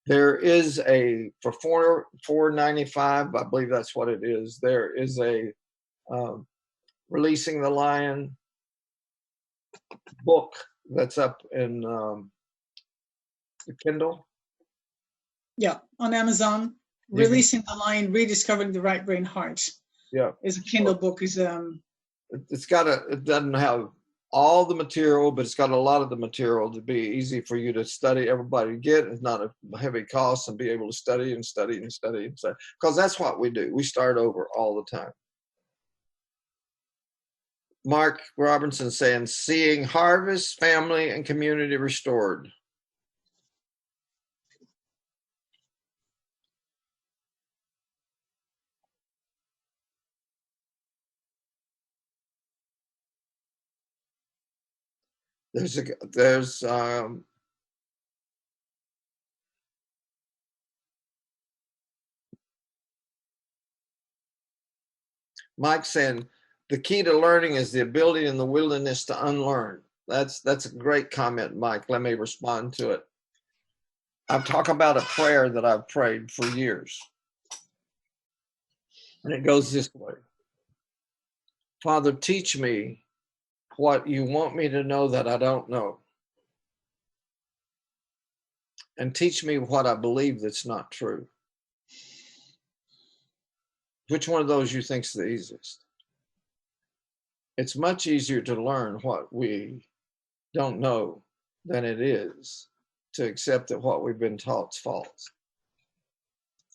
there is a, for $4.95, I believe that's what it is, there is a Releasing the Lion book that's up in the Kindle. Yeah, on Amazon. Releasing the Lion, Rediscovering the Right Brain Heart. Yeah, is a Kindle book. Is it doesn't have all the material, but it's got a lot of the material to be easy for you to study, everybody to get. It's not a heavy cost, and be able to study and study and study and study, because that's what we do. We start over all the time. Mark Robinson saying, seeing harvest, family, and community restored. There's Mike saying, the key to learning is the ability and the willingness to unlearn. That's a great comment, Mike. Let me respond to it. I've talked about a prayer that I've prayed for years. And it goes this way. Father, teach me what you want me to know that I don't know. And teach me what I believe that's not true. Which one of those you think is the easiest? It's much easier to learn what we don't know than it is to accept that what we've been taught is false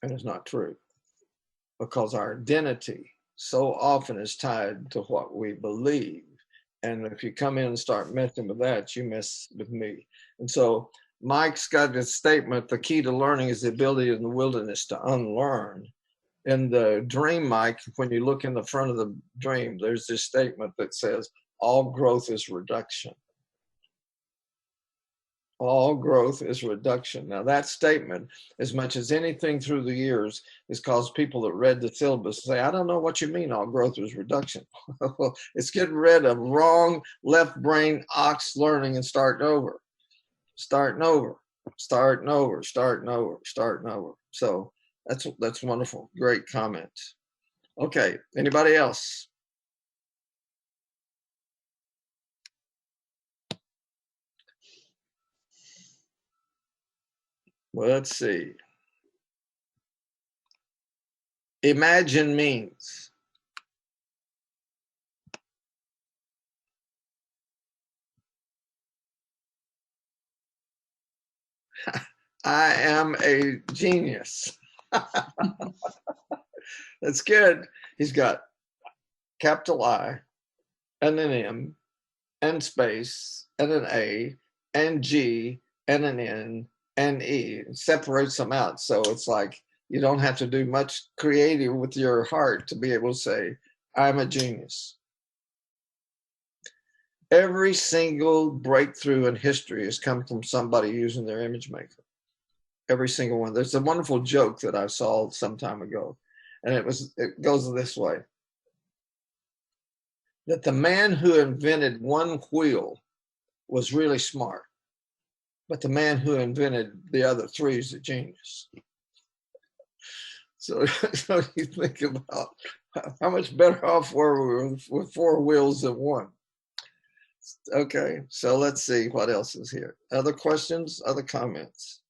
and it's not true. Because our identity so often is tied to what we believe. And if you come in and start messing with that, you mess with me. And so Mike's got this statement, the key to learning is the ability and the willingness to unlearn. In the dream, Mike, when you look in the front of the dream, there's this statement that says, all growth is reduction. All growth is reduction. Now that statement, as much as anything through the years, has caused people that read the syllabus to say, I don't know what you mean all growth is reduction. Well, it's getting rid of wrong left brain ox learning and starting over. Starting over, starting over, starting over, starting over. So that's wonderful. Great comment. Okay, anybody else? Well, let's see. Imagine means. I am a genius. That's good. He's got capital I and an M and space and an A and G and an N and E. It separates them out. So it's like you don't have to do much creative with your heart to be able to say, I'm a genius. Every single breakthrough in history has come from somebody using their image maker. Every single one. There's a wonderful joke that I saw some time ago, and it goes this way. That the man who invented one wheel was really smart, but the man who invented the other three is a genius. So you think about How much better off were we with four wheels than one? Okay, so let's see what else is here. Other questions, other comments?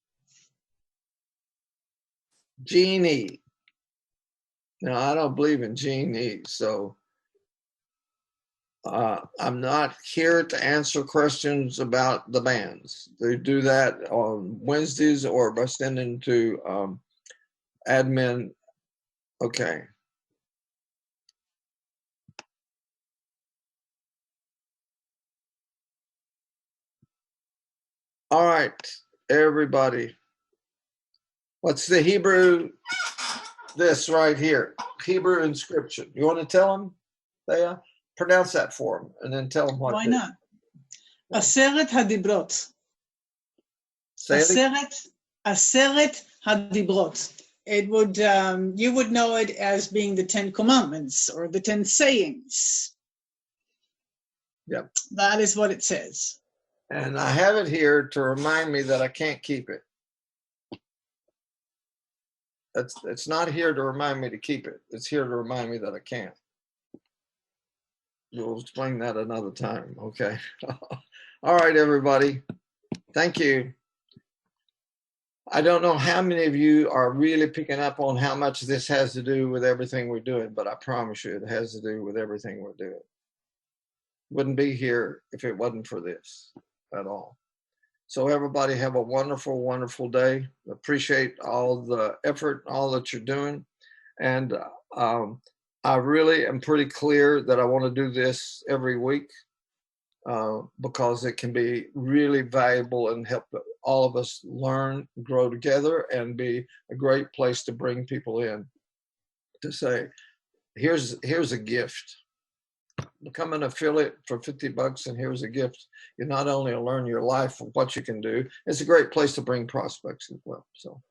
Genie. Now, I don't believe in Genie, so I'm not here to answer questions about the bands. They do that on Wednesdays or by sending to admin. Okay. All right, everybody. What's the Hebrew, this right here, Hebrew inscription? You want to tell them, Thea? Pronounce that for them and then tell them what. Why not? Aseret Hadibrot. Say it. Aseret Hadibrot. It would, you would know it as being the 10 Commandments or the 10 sayings. Yep. That is what it says. And I have it here to remind me that I can't keep it. It's not here to remind me to keep it. It's here to remind me that I can't. We'll explain that another time, okay? All right, everybody. Thank you. I don't know how many of you are really picking up on how much this has to do with everything we're doing, but I promise you it has to do with everything we're doing. Wouldn't be here if it wasn't for this at all. So everybody have a wonderful, wonderful day. Appreciate all the effort, all that you're doing. And I really am pretty clear that I want to do this every week because it can be really valuable and help all of us learn, grow together, and be a great place to bring people in to say, here's a gift. Become an affiliate for $50 and here's a gift. You not only learn your life of what you can do, it's a great place to bring prospects as well. So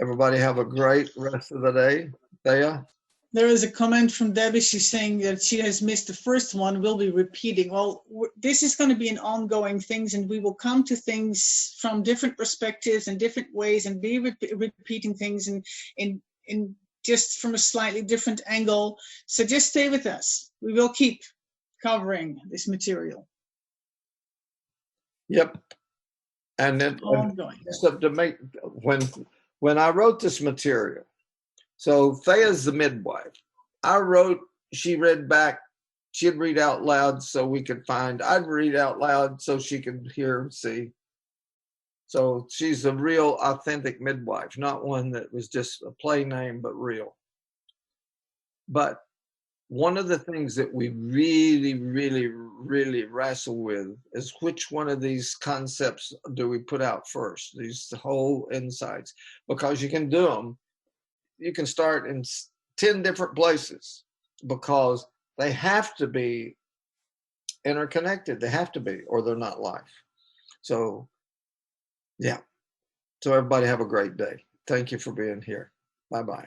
everybody have a great rest of the day. Thea? There is a comment from Debbie. She's saying that she has missed the first one. We'll be repeating. Well, this is going to be an ongoing thing, and we will come to things from different perspectives and different ways and be repeating things in just from a slightly different angle. So just stay with us. We will keep covering this material. Yep. And then Ongoing. so to make when I wrote this material, so Thea's the midwife. I wrote, she read back, she'd read out loud so we could find, I'd read out loud so she could hear and see. So she's a real authentic midwife, not one that was just a play name, but real. But one of the things that we really, really, really wrestle with is which one of these concepts do we put out first, these whole insights, because you can do them. You can start in 10 different places because they have to be interconnected. They have to be, or they're not life. So, yeah. So everybody have a great day. Thank you for being here. Bye-bye.